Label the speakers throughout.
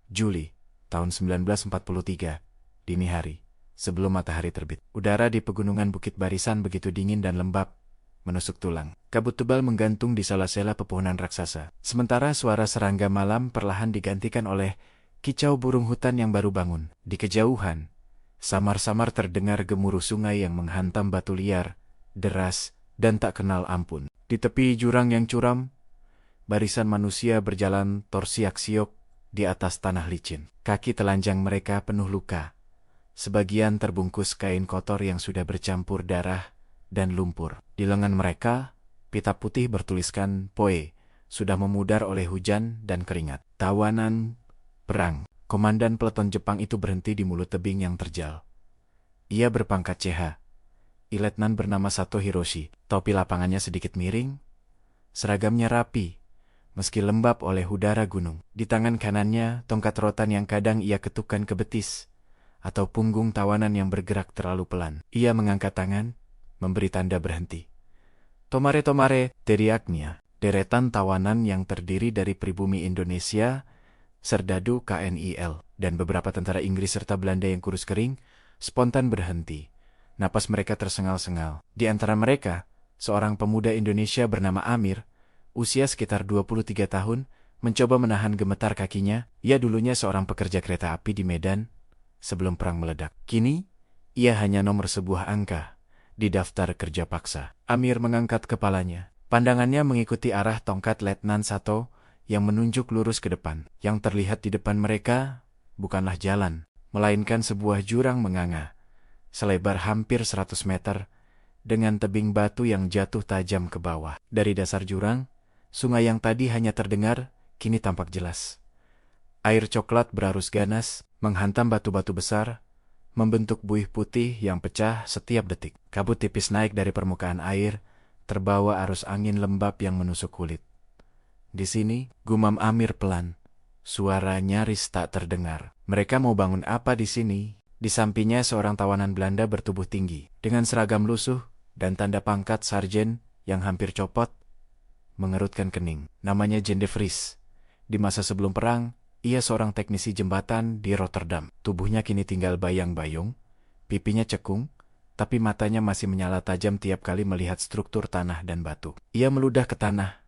Speaker 1: Juli, tahun 1943, dini hari, sebelum matahari terbit. Udara di pegunungan Bukit Barisan begitu dingin dan lembab, menusuk tulang. Kabut tebal menggantung di sela-sela pepohonan raksasa. Sementara suara serangga malam perlahan digantikan oleh kicau burung hutan yang baru bangun. Di kejauhan, samar-samar terdengar gemuruh sungai yang menghantam batu liar, deras, dan tak kenal ampun. Di tepi jurang yang curam, barisan manusia berjalan torsiak-siok di atas tanah licin. Kaki telanjang mereka penuh luka. Sebagian terbungkus kain kotor yang sudah bercampur darah dan lumpur. Di lengan mereka, pita putih bertuliskan "Poe", sudah memudar oleh hujan dan keringat. Tawanan perang. Komandan peleton Jepang itu berhenti di mulut tebing yang terjal. Ia berpangkat CH. Letnan bernama Sato Hiroshi. Topi lapangannya sedikit miring. Seragamnya rapi, meski lembab oleh udara gunung. Di tangan kanannya, tongkat rotan yang kadang ia ketukkan ke betis, atau punggung tawanan yang bergerak terlalu pelan. Ia mengangkat tangan, memberi tanda berhenti. "Tomare, tomare," teriaknya. Deretan tawanan yang terdiri dari pribumi Indonesia, serdadu KNIL, dan beberapa tentara Inggris serta Belanda yang kurus kering, spontan berhenti. Napas mereka tersengal-sengal. Di antara mereka, seorang pemuda Indonesia bernama Amir, usia sekitar 23 tahun, mencoba menahan gemetar kakinya. Ia dulunya seorang pekerja kereta api di Medan sebelum perang meledak. Kini, ia hanya nomor sebuah angka di daftar kerja paksa. Amir mengangkat kepalanya. Pandangannya mengikuti arah tongkat Letnan Sato yang menunjuk lurus ke depan. Yang terlihat di depan mereka bukanlah jalan, melainkan sebuah jurang menganga, selebar hampir 100 meter, dengan tebing batu yang jatuh tajam ke bawah. Dari dasar jurang, sungai yang tadi hanya terdengar, kini tampak jelas. Air coklat berarus ganas, menghantam batu-batu besar, membentuk buih putih yang pecah setiap detik. Kabut tipis naik dari permukaan air, terbawa arus angin lembab yang menusuk kulit. Di sini, gumam Amir pelan. Suara nyaris tak terdengar. "Mereka mau bangun apa di sini?" Di sampingnya seorang tawanan Belanda bertubuh tinggi, dengan seragam lusuh dan tanda pangkat sarjen yang hampir copot, mengerutkan kening. Namanya Jan de Vries. Di masa sebelum perang, ia seorang teknisi jembatan di Rotterdam. Tubuhnya kini tinggal bayang-bayung, pipinya cekung, tapi matanya masih menyala tajam tiap kali melihat struktur tanah dan batu. Ia meludah ke tanah.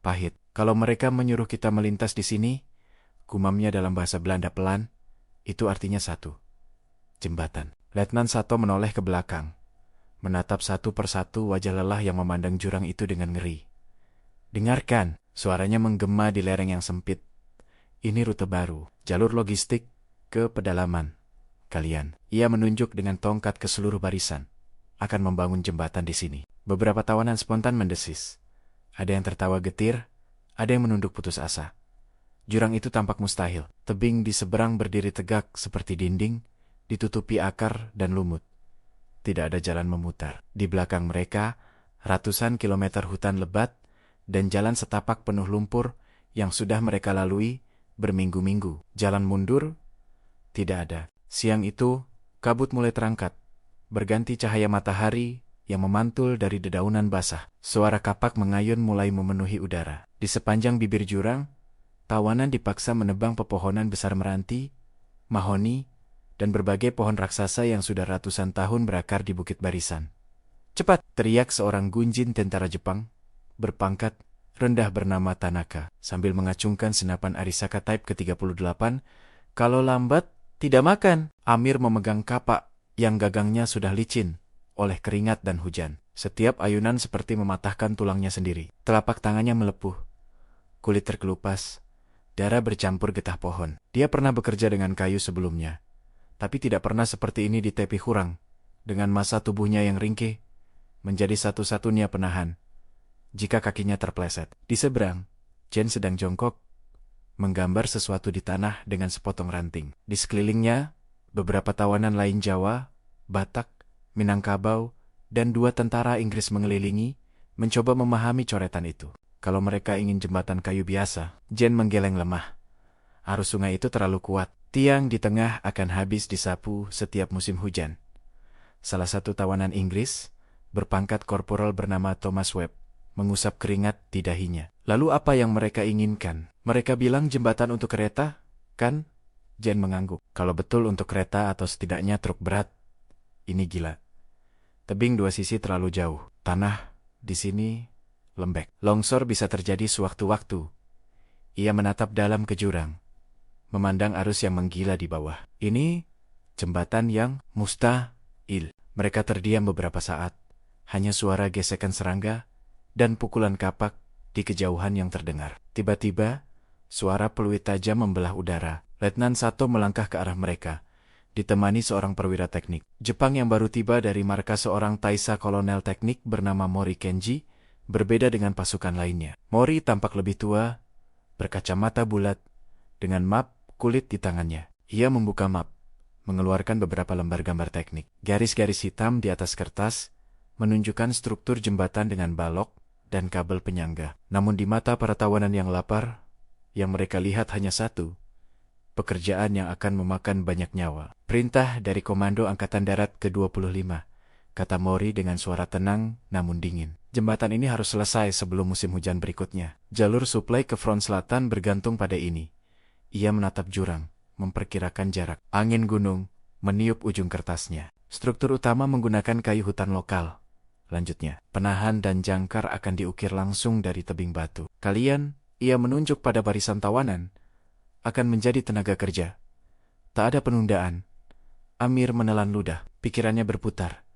Speaker 1: "Pahit. Kalau mereka menyuruh kita melintas di sini," gumamnya dalam bahasa Belanda pelan, "itu artinya satu. Jembatan." Letnan Sato menoleh ke belakang, menatap satu persatu wajah lelah yang memandang jurang itu dengan ngeri. "Dengarkan," suaranya menggema di lereng yang sempit. "Ini rute baru, jalur logistik ke pedalaman kalian." Ia menunjuk dengan tongkat ke seluruh barisan. "Akan membangun jembatan di sini." Beberapa tawanan spontan mendesis. Ada yang tertawa getir, ada yang menunduk putus asa. Jurang itu tampak mustahil. Tebing di seberang berdiri tegak seperti dinding, ditutupi akar dan lumut. Tidak ada jalan memutar. Di belakang mereka, ratusan kilometer hutan lebat dan jalan setapak penuh lumpur yang sudah mereka lalui berminggu-minggu. Jalan mundur, tidak ada. Siang itu, kabut mulai terangkat, berganti cahaya matahari yang memantul dari dedaunan basah. Suara kapak mengayun mulai memenuhi udara. Di sepanjang bibir jurang, tawanan dipaksa menebang pepohonan besar meranti, mahoni, dan berbagai pohon raksasa yang sudah ratusan tahun berakar di Bukit Barisan. "Cepat!" teriak seorang gunjin tentara Jepang, berpangkat rendah bernama Tanaka, sambil mengacungkan senapan Arisaka Type ke-38. "Kalau lambat, tidak makan." Amir memegang kapak yang gagangnya sudah licin oleh keringat dan hujan. Setiap ayunan seperti mematahkan tulangnya sendiri. Telapak tangannya melepuh, kulit terkelupas, darah bercampur getah pohon. Dia pernah bekerja dengan kayu sebelumnya, tapi tidak pernah seperti ini di tepi hurang, dengan massa tubuhnya yang ringkih, menjadi satu-satunya penahan jika kakinya terpleset. Di seberang, Jen sedang jongkok, menggambar sesuatu di tanah dengan sepotong ranting. Di sekelilingnya, beberapa tawanan lain Jawa, Batak, Minangkabau, dan 2 tentara Inggris mengelilingi, mencoba memahami coretan itu. Kalau mereka ingin jembatan kayu biasa, Jen menggeleng lemah. Arus sungai itu terlalu kuat. Tiang di tengah akan habis disapu setiap musim hujan. Salah satu tawanan Inggris, berpangkat korporal bernama Thomas Webb, mengusap keringat di dahinya. "Lalu apa yang mereka inginkan?" "Mereka bilang jembatan untuk kereta," Kan? Jen mengangguk. Kalau betul untuk kereta atau setidaknya truk berat, ini gila. Tebing dua sisi terlalu jauh. Tanah di sini lembek. Longsor bisa terjadi sewaktu-waktu. Ia menatap dalam ke jurang, memandang arus yang menggila di bawah. Ini jembatan yang mustahil. Mereka terdiam beberapa saat. Hanya suara gesekan serangga dan pukulan kapak di kejauhan yang terdengar. Tiba-tiba, suara peluit tajam membelah udara. Letnan Sato melangkah ke arah mereka, ditemani seorang perwira teknik Jepang yang baru tiba dari markas seorang taisa kolonel teknik bernama Mori Kenji, berbeda dengan pasukan lainnya. Mori tampak lebih tua, berkacamata bulat, dengan map kulit di tangannya. Ia membuka map, mengeluarkan beberapa lembar gambar teknik. Garis-garis hitam di atas kertas menunjukkan struktur jembatan dengan balok dan kabel penyangga. Namun di mata para tawanan yang lapar, yang mereka lihat hanya satu, pekerjaan yang akan memakan banyak nyawa. Perintah dari Komando Angkatan Darat ke-25, kata Mori dengan suara tenang namun dingin. Jembatan ini harus selesai sebelum musim hujan berikutnya. Jalur suplai ke front selatan bergantung pada ini. Ia menatap jurang, memperkirakan jarak. Angin gunung meniup ujung kertasnya. Struktur utama menggunakan kayu hutan lokal. Lanjutnya, penahan dan jangkar akan diukir langsung dari tebing batu. Kalian, ia menunjuk pada barisan tawanan, akan menjadi tenaga kerja. Tak ada penundaan. Amir menelan ludah, pikirannya berputar.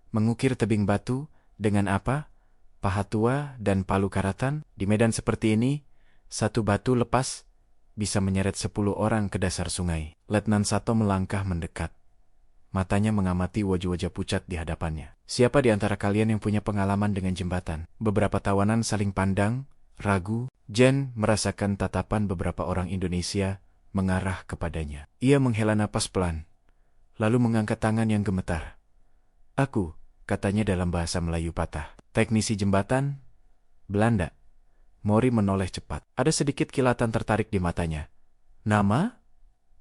Speaker 1: Mengukir tebing batu, dengan apa? Paha tua dan palu karatan? Di medan seperti ini, satu batu lepas bisa menyeret 10 orang ke dasar sungai. Letnan Sato melangkah mendekat. Matanya mengamati wajah-wajah pucat di hadapannya. Siapa di antara kalian yang punya pengalaman dengan jembatan? Beberapa tawanan saling pandang, ragu. Jen merasakan tatapan beberapa orang Indonesia mengarah kepadanya. Ia menghela napas pelan, lalu mengangkat tangan yang gemetar. Aku, katanya dalam bahasa Melayu patah. Teknisi jembatan? Belanda. Mori menoleh cepat. Ada sedikit kilatan tertarik di matanya. Nama?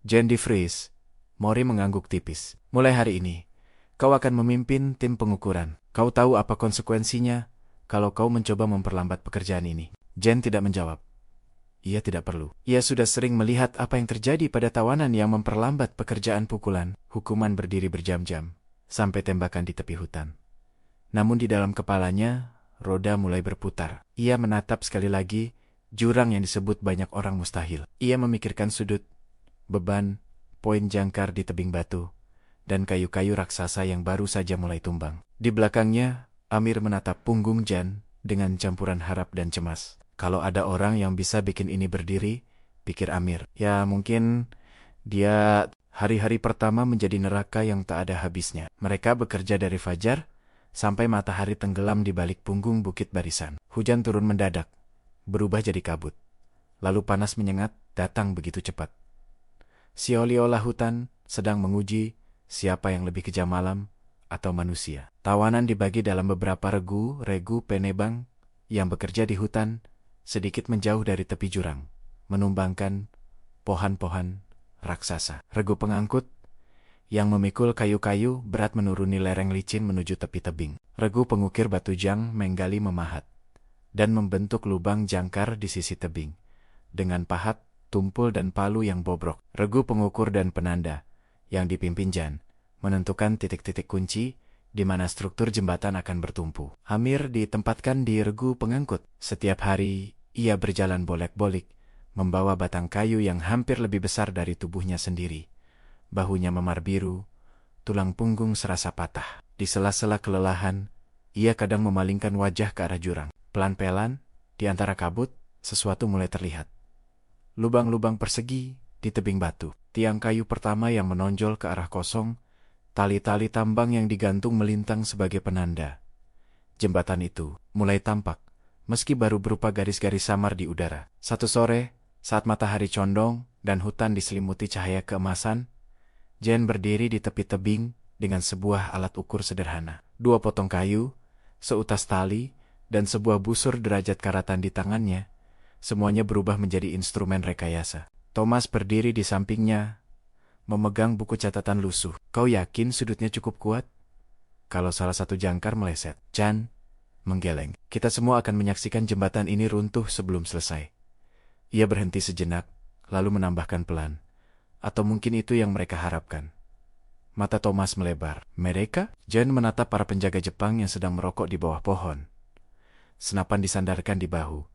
Speaker 1: Jen de Vries. Mori mengangguk tipis. Mulai hari ini, kau akan memimpin tim pengukuran. Kau tahu apa konsekuensinya kalau kau mencoba memperlambat pekerjaan ini? Jen tidak menjawab. Ia tidak perlu. Ia sudah sering melihat apa yang terjadi pada tawanan yang memperlambat pekerjaan pukulan. Hukuman berdiri berjam-jam, sampai tembakan di tepi hutan. Namun di dalam kepalanya, roda mulai berputar. Ia menatap sekali lagi jurang yang disebut banyak orang mustahil. Ia memikirkan sudut, beban, poin jangkar di tebing batu, dan kayu-kayu raksasa yang baru saja mulai tumbang. Di belakangnya, Amir menatap punggung Jan dengan campuran harap dan cemas. Kalau ada orang yang bisa bikin ini berdiri, pikir Amir, ya mungkin dia hari-hari pertama menjadi neraka yang tak ada habisnya. Mereka bekerja dari fajar sampai matahari tenggelam di balik punggung bukit barisan. Hujan turun mendadak, berubah jadi kabut. Lalu panas menyengat, datang begitu cepat. Seolah-olah hutan sedang menguji siapa yang lebih kejam malam atau manusia. Tawanan dibagi dalam beberapa regu penebang yang bekerja di hutan, sedikit menjauh dari tepi jurang, menumbangkan pohon-pohon raksasa. Regu pengangkut yang memikul kayu-kayu berat menuruni lereng licin menuju tepi tebing. Regu pengukir batu jang menggali memahat dan membentuk lubang jangkar di sisi tebing dengan pahat, tumpul dan palu yang bobrok. Regu pengukur dan penanda yang dipimpin Jan menentukan titik-titik kunci di mana struktur jembatan akan bertumpu. Amir ditempatkan di regu pengangkut. Setiap hari, ia berjalan bolak-balik, membawa batang kayu yang hampir lebih besar dari tubuhnya sendiri. Bahunya memar biru, tulang punggung serasa patah. Di sela-sela kelelahan, ia kadang memalingkan wajah ke arah jurang. Pelan-pelan, di antara kabut, sesuatu mulai terlihat. Lubang-lubang persegi di tebing batu. Tiang kayu pertama yang menonjol ke arah kosong, tali-tali tambang yang digantung melintang sebagai penanda. Jembatan itu mulai tampak, meski baru berupa garis-garis samar di udara. Satu sore, saat matahari condong dan hutan diselimuti cahaya keemasan, Jen berdiri di tepi tebing dengan sebuah alat ukur sederhana. 2 potong kayu, seutas tali, dan sebuah busur derajat karatan di tangannya. Semuanya berubah menjadi instrumen rekayasa. Thomas berdiri di sampingnya, memegang buku catatan lusuh. Kau yakin sudutnya cukup kuat? Kalau salah satu jangkar meleset, Jan menggeleng. Kita semua akan menyaksikan jembatan ini runtuh sebelum selesai. Ia berhenti sejenak, lalu menambahkan pelan. Atau mungkin itu yang mereka harapkan. Mata Thomas melebar. Mereka? Jen menatap para penjaga Jepang yang sedang merokok di bawah pohon. Senapan disandarkan di bahu,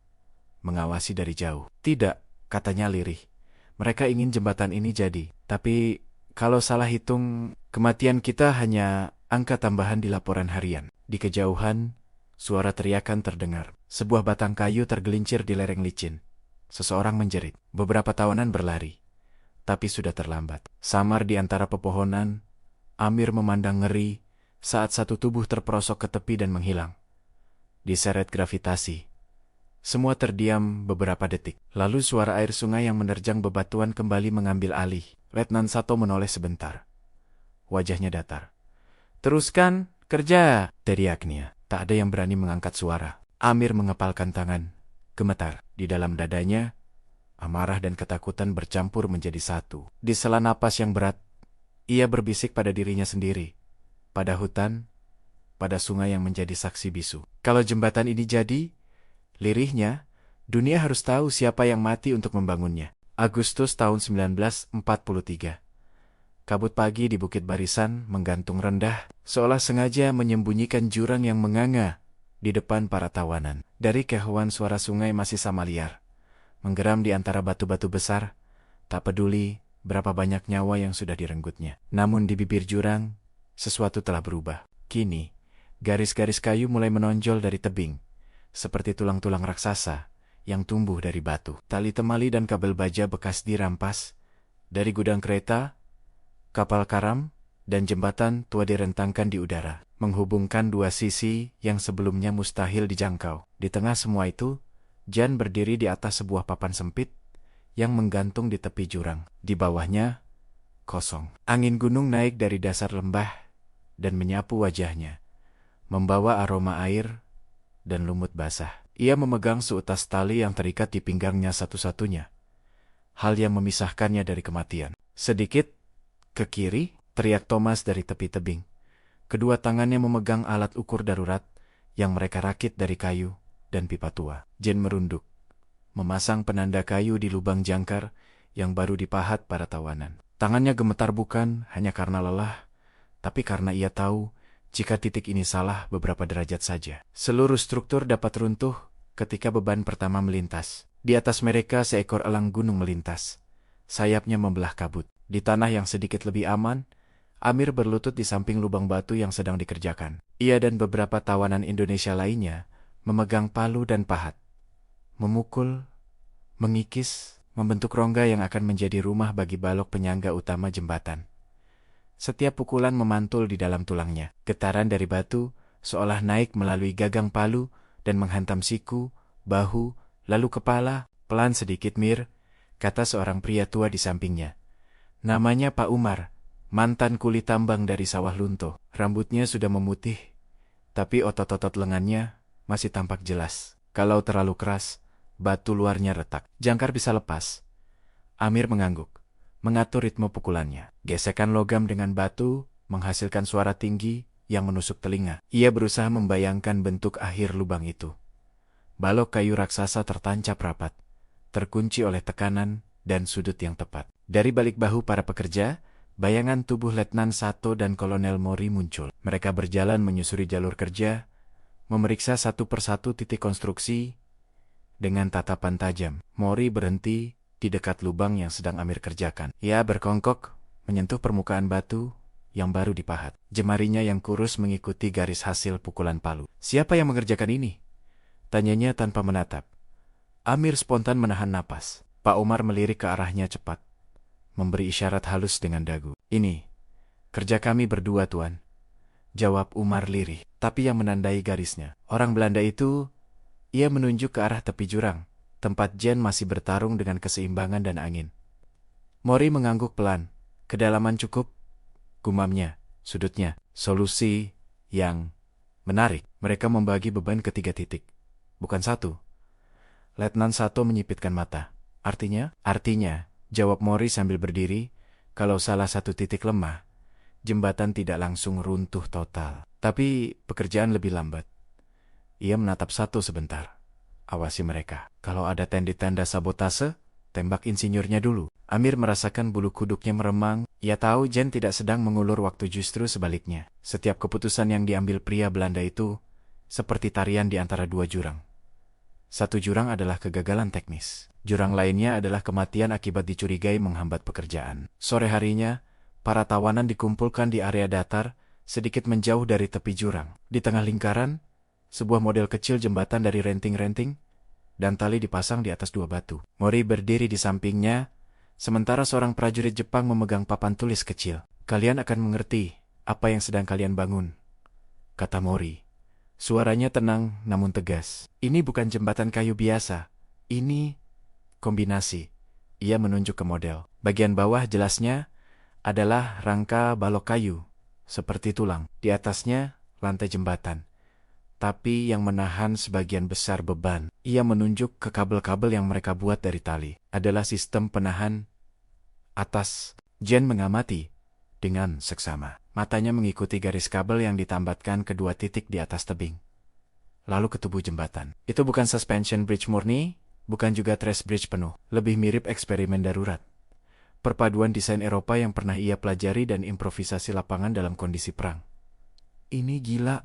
Speaker 1: mengawasi dari jauh. Tidak, katanya lirih. Mereka ingin jembatan ini jadi. Tapi, kalau salah hitung, kematian kita hanya angka tambahan di laporan harian. Di kejauhan, suara teriakan terdengar. Sebuah batang kayu tergelincir di lereng licin. Seseorang menjerit. Beberapa tawanan berlari. Tapi sudah terlambat. Samar di antara pepohonan, Amir memandang ngeri saat satu tubuh terperosok ke tepi dan menghilang. Diseret gravitasi. Semua terdiam beberapa detik. Lalu suara air sungai yang menerjang bebatuan kembali mengambil alih. Letnan Sato menoleh sebentar. Wajahnya datar. "Teruskan, kerja!" teriaknya. Tak ada yang berani mengangkat suara. Amir mengepalkan tangan. Gemetar. Di dalam dadanya, amarah dan ketakutan bercampur menjadi satu. Di sela napas yang berat, ia berbisik pada dirinya sendiri. Pada hutan, pada sungai yang menjadi saksi bisu. Kalau jembatan ini jadi, lirihnya, dunia harus tahu siapa yang mati untuk membangunnya. Agustus tahun 1943. Kabut pagi di Bukit Barisan menggantung rendah, seolah sengaja menyembunyikan jurang yang menganga di depan para tawanan. Dari kejauhan suara sungai masih sama liar, menggeram di antara batu-batu besar, tak peduli berapa banyak nyawa yang sudah direnggutnya. Namun di bibir jurang, sesuatu telah berubah. Kini, garis-garis kayu mulai menonjol dari tebing, seperti tulang-tulang raksasa yang tumbuh dari batu. Tali temali dan kabel baja bekas dirampas. Dari gudang kereta, kapal karam, dan jembatan tua direntangkan di udara, menghubungkan dua sisi yang sebelumnya mustahil dijangkau. Di tengah semua itu, Jan berdiri di atas sebuah papan sempit yang menggantung di tepi jurang. Di bawahnya, kosong. Angin gunung naik dari dasar lembah dan menyapu wajahnya, membawa aroma air dan lumut basah. Ia memegang seutas tali yang terikat di pinggangnya satu-satunya, hal yang memisahkannya dari kematian. Sedikit ke kiri, teriak Thomas dari tepi tebing. Kedua tangannya memegang alat ukur darurat yang mereka rakit dari kayu dan pipa tua. Jen merunduk, memasang penanda kayu di lubang jangkar yang baru dipahat para tawanan. Tangannya gemetar bukan hanya karena lelah, tapi karena ia tahu jika titik ini salah beberapa derajat saja, seluruh struktur dapat runtuh ketika beban pertama melintas. Di atas mereka seekor elang gunung melintas. Sayapnya membelah kabut. Di tanah yang sedikit lebih aman, Amir berlutut di samping lubang batu yang sedang dikerjakan. Ia dan beberapa tawanan Indonesia lainnya memegang palu dan pahat, memukul, mengikis, membentuk rongga yang akan menjadi rumah bagi balok penyangga utama jembatan. Setiap pukulan memantul di dalam tulangnya. Getaran dari batu seolah naik melalui gagang palu dan menghantam siku, bahu, lalu kepala. "Pelan sedikit, Mir," kata seorang pria tua di sampingnya. Namanya Pak Umar, mantan kuli tambang dari sawah lunto. Rambutnya sudah memutih, tapi otot-otot lengannya masih tampak jelas. Kalau terlalu keras, batu luarnya retak. Jangkar bisa lepas. Amir mengangguk, mengatur ritme pukulannya. Gesekan logam dengan batu menghasilkan suara tinggi yang menusuk telinga. Ia berusaha membayangkan bentuk akhir lubang itu. Balok kayu raksasa tertancap rapat, terkunci oleh tekanan dan sudut yang tepat. Dari balik bahu para pekerja, bayangan tubuh Letnan Sato dan Kolonel Mori muncul. Mereka berjalan menyusuri jalur kerja, memeriksa satu persatu titik konstruksi dengan tatapan tajam. Mori berhenti di dekat lubang yang sedang Amir kerjakan. Ia berkongkok, menyentuh permukaan batu yang baru dipahat. Jemarinya yang kurus mengikuti garis hasil pukulan palu. "Siapa yang mengerjakan ini?" tanyanya tanpa menatap. Amir spontan menahan napas. Pak Umar melirik ke arahnya cepat, memberi isyarat halus dengan dagu. "Ini kerja kami berdua, Tuan," jawab Umar lirih, tapi yang menandai garisnya. Orang Belanda itu, ia menunjuk ke arah tepi jurang, tempat Jen masih bertarung dengan keseimbangan dan angin. Mori mengangguk pelan. "Kedalaman cukup," gumamnya, "sudutnya." Solusi yang menarik. Mereka membagi beban ke 3 titik, bukan 1. Letnan Sato menyipitkan mata. Artinya, jawab Mori sambil berdiri, kalau salah satu titik lemah, jembatan tidak langsung runtuh total. Tapi pekerjaan lebih lambat. Ia menatap Sato sebentar. "Awasi mereka. Kalau ada tanda-tanda sabotase, tembak insinyurnya dulu. Amir merasakan bulu kuduknya meremang. Ia tahu Jen tidak sedang mengulur waktu, justru sebaliknya. Setiap keputusan yang diambil pria Belanda itu seperti tarian di antara dua jurang. Satu jurang adalah kegagalan teknis. Jurang lainnya adalah kematian akibat dicurigai menghambat pekerjaan. Sore harinya, para tawanan dikumpulkan di area datar, sedikit menjauh dari tepi jurang. Di tengah lingkaran, sebuah model kecil jembatan dari renting-renting, dan tali dipasang di atas dua batu. Mori berdiri di sampingnya, sementara seorang prajurit Jepang memegang papan tulis kecil. "Kalian akan mengerti apa yang sedang kalian bangun," kata Mori. Suaranya tenang namun tegas. "Ini bukan jembatan kayu biasa. Ini kombinasi." Ia menunjuk ke model. Bagian bawah jelasnya adalah rangka balok kayu, seperti tulang. Di atasnya lantai jembatan, tapi yang menahan sebagian besar beban. Ia menunjuk ke kabel-kabel yang mereka buat dari tali. Adalah sistem penahan atas. Jen mengamati dengan seksama. Matanya mengikuti garis kabel yang ditambatkan kedua titik di atas tebing. Lalu ke tubuh jembatan. Itu bukan suspension bridge murni, bukan juga truss bridge penuh. Lebih mirip eksperimen darurat. Perpaduan desain Eropa yang pernah ia pelajari dan improvisasi lapangan dalam kondisi perang. "Ini gila,"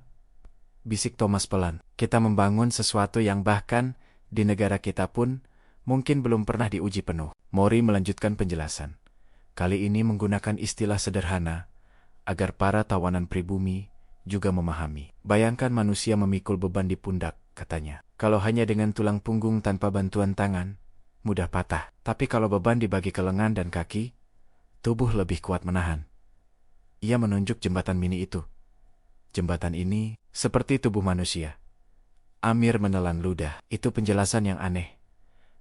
Speaker 1: bisik Thomas pelan. "Kita membangun sesuatu yang bahkan di negara kita pun mungkin belum pernah diuji penuh." Mori melanjutkan penjelasan. Kali ini menggunakan istilah sederhana, agar para tawanan pribumi juga memahami. "Bayangkan manusia memikul beban di pundak," katanya. "Kalau hanya dengan tulang punggung tanpa bantuan tangan, mudah patah. Tapi kalau beban dibagi ke lengan dan kaki, tubuh lebih kuat menahan." Ia menunjuk jembatan mini itu. "Jembatan ini seperti tubuh manusia." Amir menelan ludah. Itu penjelasan yang aneh,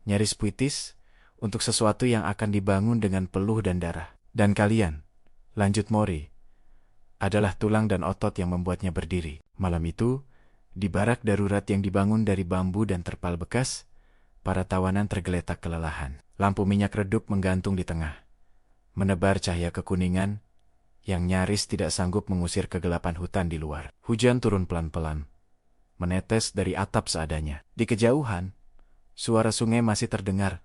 Speaker 1: nyaris puitis, untuk sesuatu yang akan dibangun dengan peluh dan darah. "Dan kalian," lanjut Mori, "adalah tulang dan otot yang membuatnya berdiri." Malam itu, di barak darurat yang dibangun dari bambu dan terpal bekas, para tawanan tergeletak kelelahan. Lampu minyak redup menggantung di tengah, menebar cahaya kekuningan yang nyaris tidak sanggup mengusir kegelapan hutan di luar. Hujan turun pelan-pelan, menetes dari atap seadanya. Di kejauhan, suara sungai masih terdengar,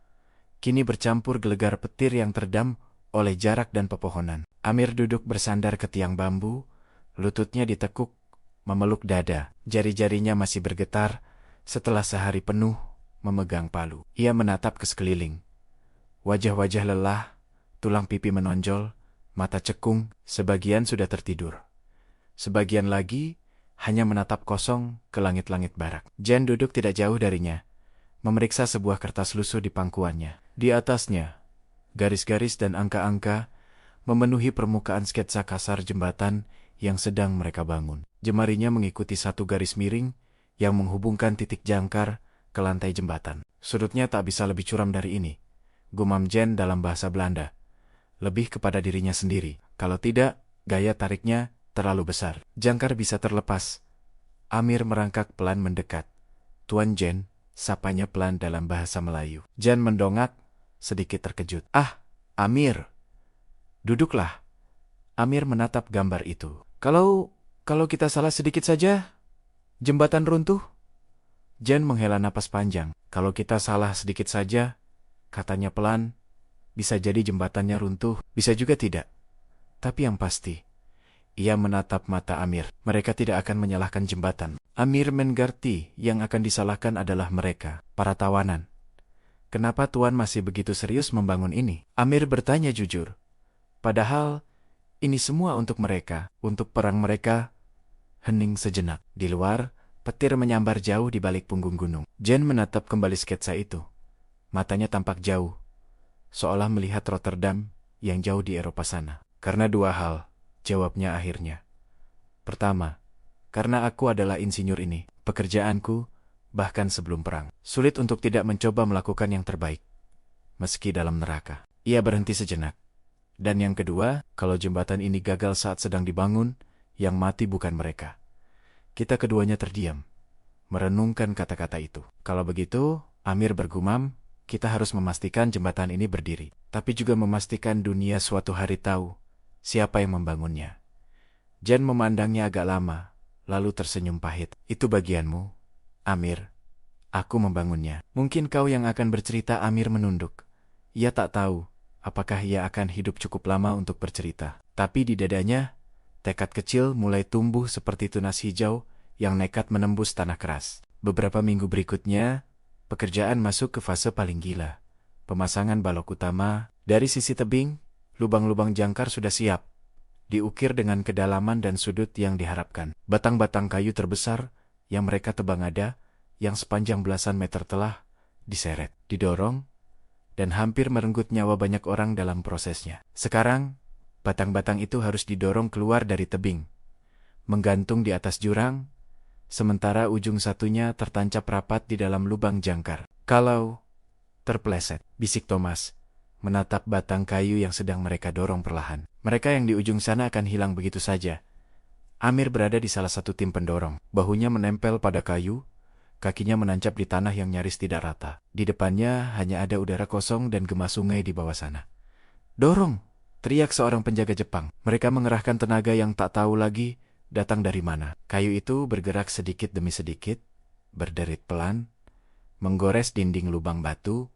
Speaker 1: kini bercampur gelegar petir yang teredam oleh jarak dan pepohonan. Amir duduk bersandar ke tiang bambu, lututnya ditekuk, memeluk dada. Jari-jarinya masih bergetar setelah sehari penuh memegang palu. Ia menatap ke sekeliling. Wajah-wajah lelah, tulang pipi menonjol, mata cekung. Sebagian sudah tertidur, sebagian lagi hanya menatap kosong ke langit-langit barak. Jen duduk tidak jauh darinya, memeriksa sebuah kertas lusuh di pangkuannya. Di atasnya, garis-garis dan angka-angka memenuhi permukaan sketsa kasar jembatan yang sedang mereka bangun. Jemarinya mengikuti satu garis miring yang menghubungkan titik jangkar ke lantai jembatan. "Sudutnya tak bisa lebih curam dari ini," gumam Jen dalam bahasa Belanda. Lebih kepada dirinya sendiri. "Kalau tidak, gaya tariknya terlalu besar. Jangkar bisa terlepas." Amir merangkak pelan mendekat. "Tuan Jen," sapanya pelan dalam bahasa Melayu. Jen mendongak, sedikit terkejut. "Ah, Amir, duduklah." Amir menatap gambar itu. Kalau kita salah sedikit saja, jembatan runtuh?" Jen menghela napas panjang. "Kalau kita salah sedikit saja," katanya pelan, "bisa jadi jembatannya runtuh, bisa juga tidak. Tapi yang pasti," ia menatap mata Amir, "mereka tidak akan menyalahkan jembatan." Amir mengerti yang akan disalahkan adalah mereka, para tawanan. "Kenapa Tuan masih begitu serius membangun ini?" Amir bertanya jujur. Padahal ini semua untuk mereka, untuk perang mereka. Hening sejenak. Di luar, petir menyambar jauh di balik punggung gunung. Jen menatap kembali sketsa itu. Matanya tampak jauh, seolah melihat Rotterdam yang jauh di Eropa sana. "Karena dua hal," jawabnya akhirnya. "Pertama, karena aku adalah insinyur ini. Pekerjaanku, bahkan sebelum perang, sulit untuk tidak mencoba melakukan yang terbaik, meski dalam neraka." Ia berhenti sejenak. "Dan yang kedua, kalau jembatan ini gagal saat sedang dibangun, yang mati bukan mereka." Kita keduanya terdiam, merenungkan kata-kata itu. "Kalau begitu," Amir bergumam, "kita harus memastikan jembatan ini berdiri, tapi juga memastikan dunia suatu hari tahu siapa yang membangunnya." Jen memandangnya agak lama, lalu tersenyum pahit. "Itu bagianmu, Amir. Aku membangunnya." "Mungkin kau yang akan bercerita." Amir menunduk. Ia tak tahu apakah ia akan hidup cukup lama untuk bercerita. Tapi di dadanya, tekad kecil mulai tumbuh seperti tunas hijau yang nekat menembus tanah keras. Beberapa minggu berikutnya, pekerjaan masuk ke fase paling gila. Pemasangan balok utama. Dari sisi tebing, lubang-lubang jangkar sudah siap, diukir dengan kedalaman dan sudut yang diharapkan. Batang-batang kayu terbesar yang mereka tebang ada, yang sepanjang belasan meter telah diseret, didorong, dan hampir merenggut nyawa banyak orang dalam prosesnya. Sekarang, batang-batang itu harus didorong keluar dari tebing, menggantung di atas jurang, sementara ujung satunya tertancap rapat di dalam lubang jangkar. Kalau terpleset, bisik Thomas, menatap batang kayu yang sedang mereka dorong perlahan. Mereka yang di ujung sana akan hilang begitu saja. Amir berada di salah satu tim pendorong. Bahunya menempel pada kayu, kakinya menancap di tanah yang nyaris tidak rata. Di depannya hanya ada udara kosong dan gema sungai di bawah sana. "Dorong!" teriak seorang penjaga Jepang. Mereka mengerahkan tenaga yang tak tahu lagi datang dari mana. Kayu itu bergerak sedikit demi sedikit, berderit pelan, menggores dinding lubang batu,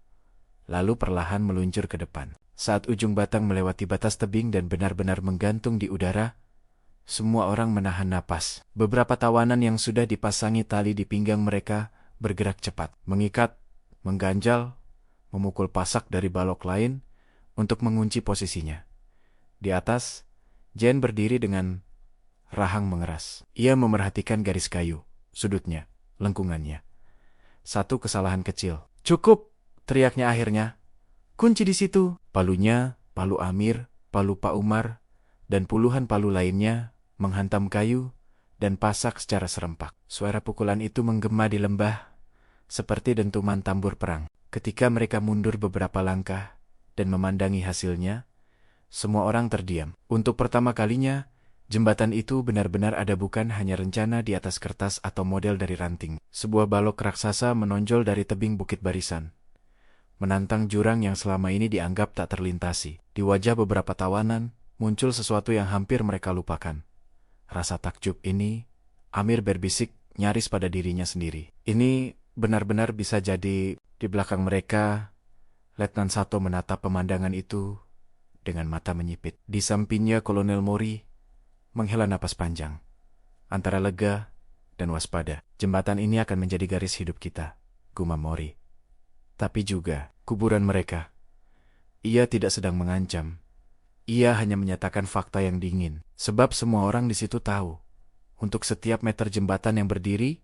Speaker 1: lalu perlahan meluncur ke depan. Saat ujung batang melewati batas tebing dan benar-benar menggantung di udara, semua orang menahan napas. Beberapa tawanan yang sudah dipasangi tali di pinggang mereka bergerak cepat, mengikat, mengganjal, memukul pasak dari balok lain untuk mengunci posisinya. Di atas, Jen berdiri dengan rahang mengeras. Ia memerhatikan garis kayu, sudutnya, lengkungannya. Satu kesalahan kecil. "Cukup!" teriaknya akhirnya. "Kunci di situ." Palunya, palu Amir, palu Pak Umar, dan puluhan palu lainnya menghantam kayu dan pasak secara serempak. Suara pukulan itu menggema di lembah, seperti dentuman tambur perang. Ketika mereka mundur beberapa langkah dan memandangi hasilnya, semua orang terdiam. Untuk pertama kalinya, jembatan itu benar-benar ada, bukan hanya rencana di atas kertas atau model dari ranting. Sebuah balok raksasa menonjol dari tebing Bukit Barisan, menantang jurang yang selama ini dianggap tak terlintasi. Di wajah beberapa tawanan, muncul sesuatu yang hampir mereka lupakan. Rasa takjub ini, Amir berbisik nyaris pada dirinya sendiri. Ini benar-benar bisa jadi di belakang mereka. Letnan Sato menatap pemandangan itu dengan mata menyipit. Di sampingnya Kolonel Mori menghela napas panjang, antara lega dan waspada. "Jembatan ini akan menjadi garis hidup kita," gumam Mori. "Tapi juga kuburan mereka." Ia tidak sedang mengancam. Ia hanya menyatakan fakta yang dingin. Sebab semua orang di situ tahu, untuk setiap meter jembatan yang berdiri,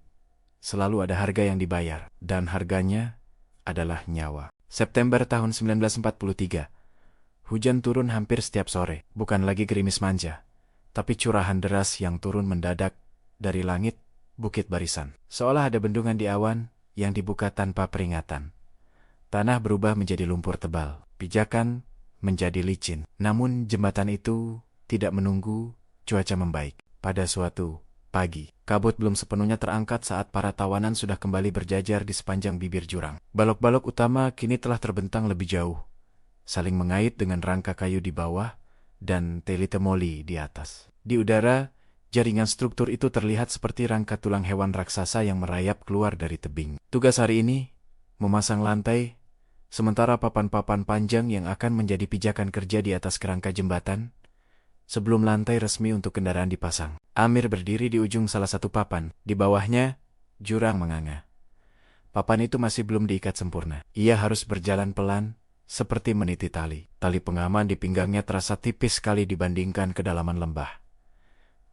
Speaker 1: selalu ada harga yang dibayar. Dan harganya adalah nyawa. September tahun 1943. Hujan turun hampir setiap sore. Bukan lagi gerimis manja, tapi curahan deras yang turun mendadak dari langit Bukit Barisan. Seolah ada bendungan di awan yang dibuka tanpa peringatan. Tanah berubah menjadi lumpur tebal, pijakan menjadi licin. Namun jembatan itu tidak menunggu cuaca membaik. Pada suatu pagi, kabut belum sepenuhnya terangkat saat para tawanan sudah kembali berjajar di sepanjang bibir jurang. Balok-balok utama kini telah terbentang lebih jauh, saling mengait dengan rangka kayu di bawah dan tali temoli di atas. Di udara, jaringan struktur itu terlihat seperti rangka tulang hewan raksasa yang merayap keluar dari tebing. Tugas hari ini memasang lantai, sementara papan-papan panjang yang akan menjadi pijakan kerja di atas kerangka jembatan, sebelum lantai resmi untuk kendaraan dipasang. Amir berdiri di ujung salah satu papan. Di bawahnya, jurang menganga. Papan itu masih belum diikat sempurna. Ia harus berjalan pelan, seperti meniti tali. Tali pengaman di pinggangnya terasa tipis sekali dibandingkan kedalaman lembah.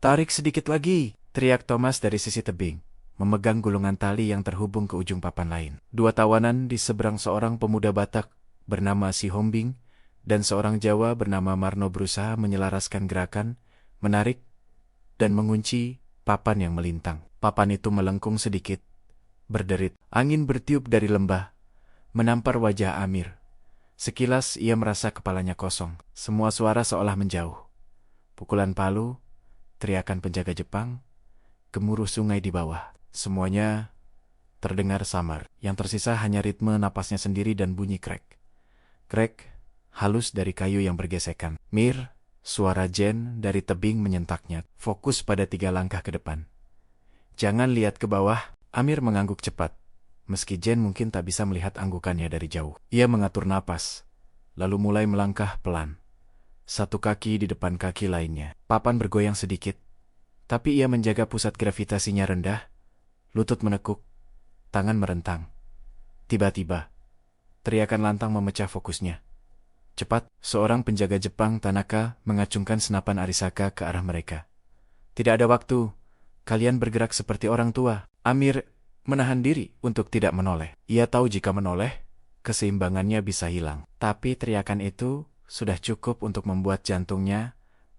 Speaker 1: "Tarik sedikit lagi!" teriak Thomas dari sisi tebing, memegang gulungan tali yang terhubung ke ujung papan lain. Dua tawanan di seberang, seorang pemuda Batak bernama Si Hombing dan seorang Jawa bernama Marno, berusaha menyelaraskan gerakan, menarik, dan mengunci papan yang melintang. Papan itu melengkung sedikit, berderit. Angin bertiup dari lembah, menampar wajah Amir. Sekilas ia merasa kepalanya kosong. Semua suara seolah menjauh. Pukulan palu, teriakan penjaga Jepang, gemuruh sungai di bawah. Semuanya terdengar samar. Yang tersisa hanya ritme napasnya sendiri dan bunyi krek. Krek halus dari kayu yang bergesekan. "Mir," suara Jen dari tebing menyentaknya. "Fokus pada 3 langkah ke depan. Jangan lihat ke bawah." Amir mengangguk cepat, meski Jen mungkin tak bisa melihat anggukannya dari jauh. Ia mengatur napas, lalu mulai melangkah pelan. Satu kaki di depan kaki lainnya. Papan bergoyang sedikit, tapi ia menjaga pusat gravitasinya rendah, lutut menekuk, tangan merentang. Tiba-tiba, teriakan lantang memecah fokusnya. Cepat, seorang penjaga Jepang Tanaka mengacungkan senapan Arisaka ke arah mereka. Tidak ada waktu, kalian bergerak seperti orang tua. Amir menahan diri untuk tidak menoleh. Ia tahu jika menoleh, keseimbangannya bisa hilang. Tapi teriakan itu sudah cukup untuk membuat jantungnya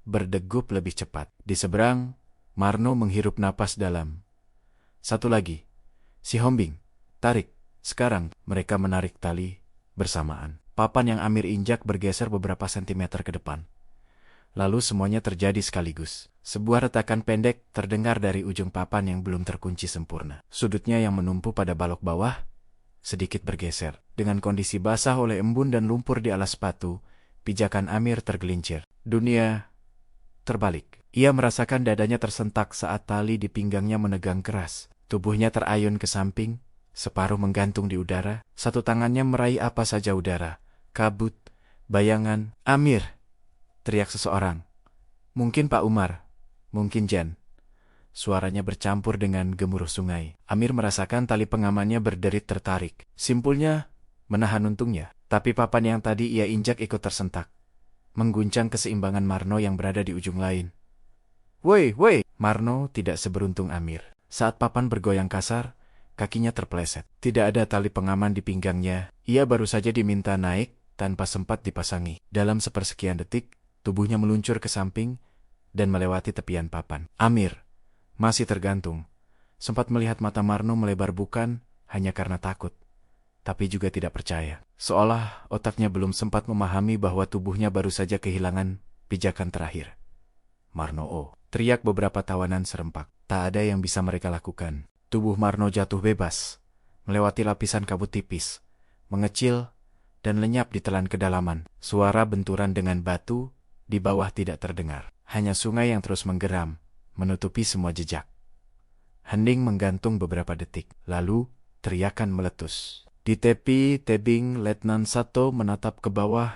Speaker 1: berdegup lebih cepat. Di seberang, Marno menghirup napas dalam. Satu lagi. Si Hombing, tarik. Sekarang, mereka menarik tali bersamaan. Papan yang Amir injak bergeser beberapa sentimeter ke depan. Lalu semuanya terjadi sekaligus. Sebuah retakan pendek terdengar dari ujung papan yang belum terkunci sempurna. Sudutnya yang menumpu pada balok bawah sedikit bergeser. Dengan kondisi basah oleh embun dan lumpur di alas sepatu, pijakan Amir tergelincir. Dunia terbalik. Ia merasakan dadanya tersentak saat tali di pinggangnya menegang keras. Tubuhnya terayun ke samping, separuh menggantung di udara. Satu tangannya meraih apa saja udara. Kabut, bayangan. Amir! Teriak seseorang. Mungkin Pak Umar, mungkin Jen. Suaranya bercampur dengan gemuruh sungai. Amir merasakan tali pengamannya berderit tertarik. Simpulnya, menahan untungnya. Tapi papan yang tadi ia injak ikut tersentak, mengguncang keseimbangan Marno yang berada di ujung lain. Woi! Marno tidak seberuntung Amir. Saat papan bergoyang kasar, kakinya terpeleset. Tidak ada tali pengaman di pinggangnya. Ia baru saja diminta naik tanpa sempat dipasangi. Dalam sepersekian detik, tubuhnya meluncur ke samping dan melewati tepian papan. Amir masih tergantung. Sempat melihat mata Marno melebar bukan hanya karena takut, tapi juga tidak percaya. Seolah otaknya belum sempat memahami bahwa tubuhnya baru saja kehilangan pijakan terakhir. Marno, teriak beberapa tawanan serempak. Tak ada yang bisa mereka lakukan. Tubuh Marno jatuh bebas, melewati lapisan kabut tipis, mengecil dan lenyap di telan kedalaman. Suara benturan dengan batu di bawah tidak terdengar. Hanya sungai yang terus menggeram, menutupi semua jejak. Hening menggantung beberapa detik, lalu teriakan meletus. Di tepi tebing, Letnan Sato menatap ke bawah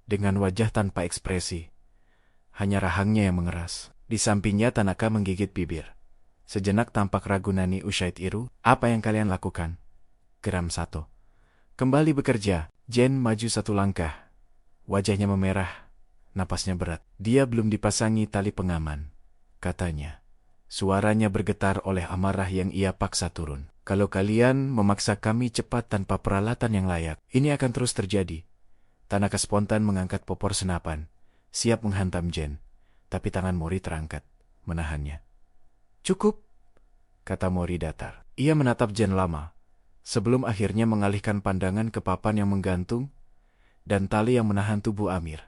Speaker 1: dengan wajah tanpa ekspresi. Hanya rahangnya yang mengeras. Di sampingnya Tanaka menggigit bibir. Sejenak tampak ragu Nani Ushaidiru. Apa yang kalian lakukan? Geram Sato. Kembali bekerja. Jen maju satu langkah. Wajahnya memerah, napasnya berat. Dia belum dipasangi tali pengaman, katanya. Suaranya bergetar oleh amarah yang ia paksa turun. Kalau kalian memaksa kami cepat tanpa peralatan yang layak, ini akan terus terjadi. Tanaka spontan mengangkat popor senapan, siap menghantam Jen. Tapi tangan Mori terangkat, menahannya. Cukup, kata Mori datar. Ia menatap Jen lama, sebelum akhirnya mengalihkan pandangan ke papan yang menggantung dan tali yang menahan tubuh Amir.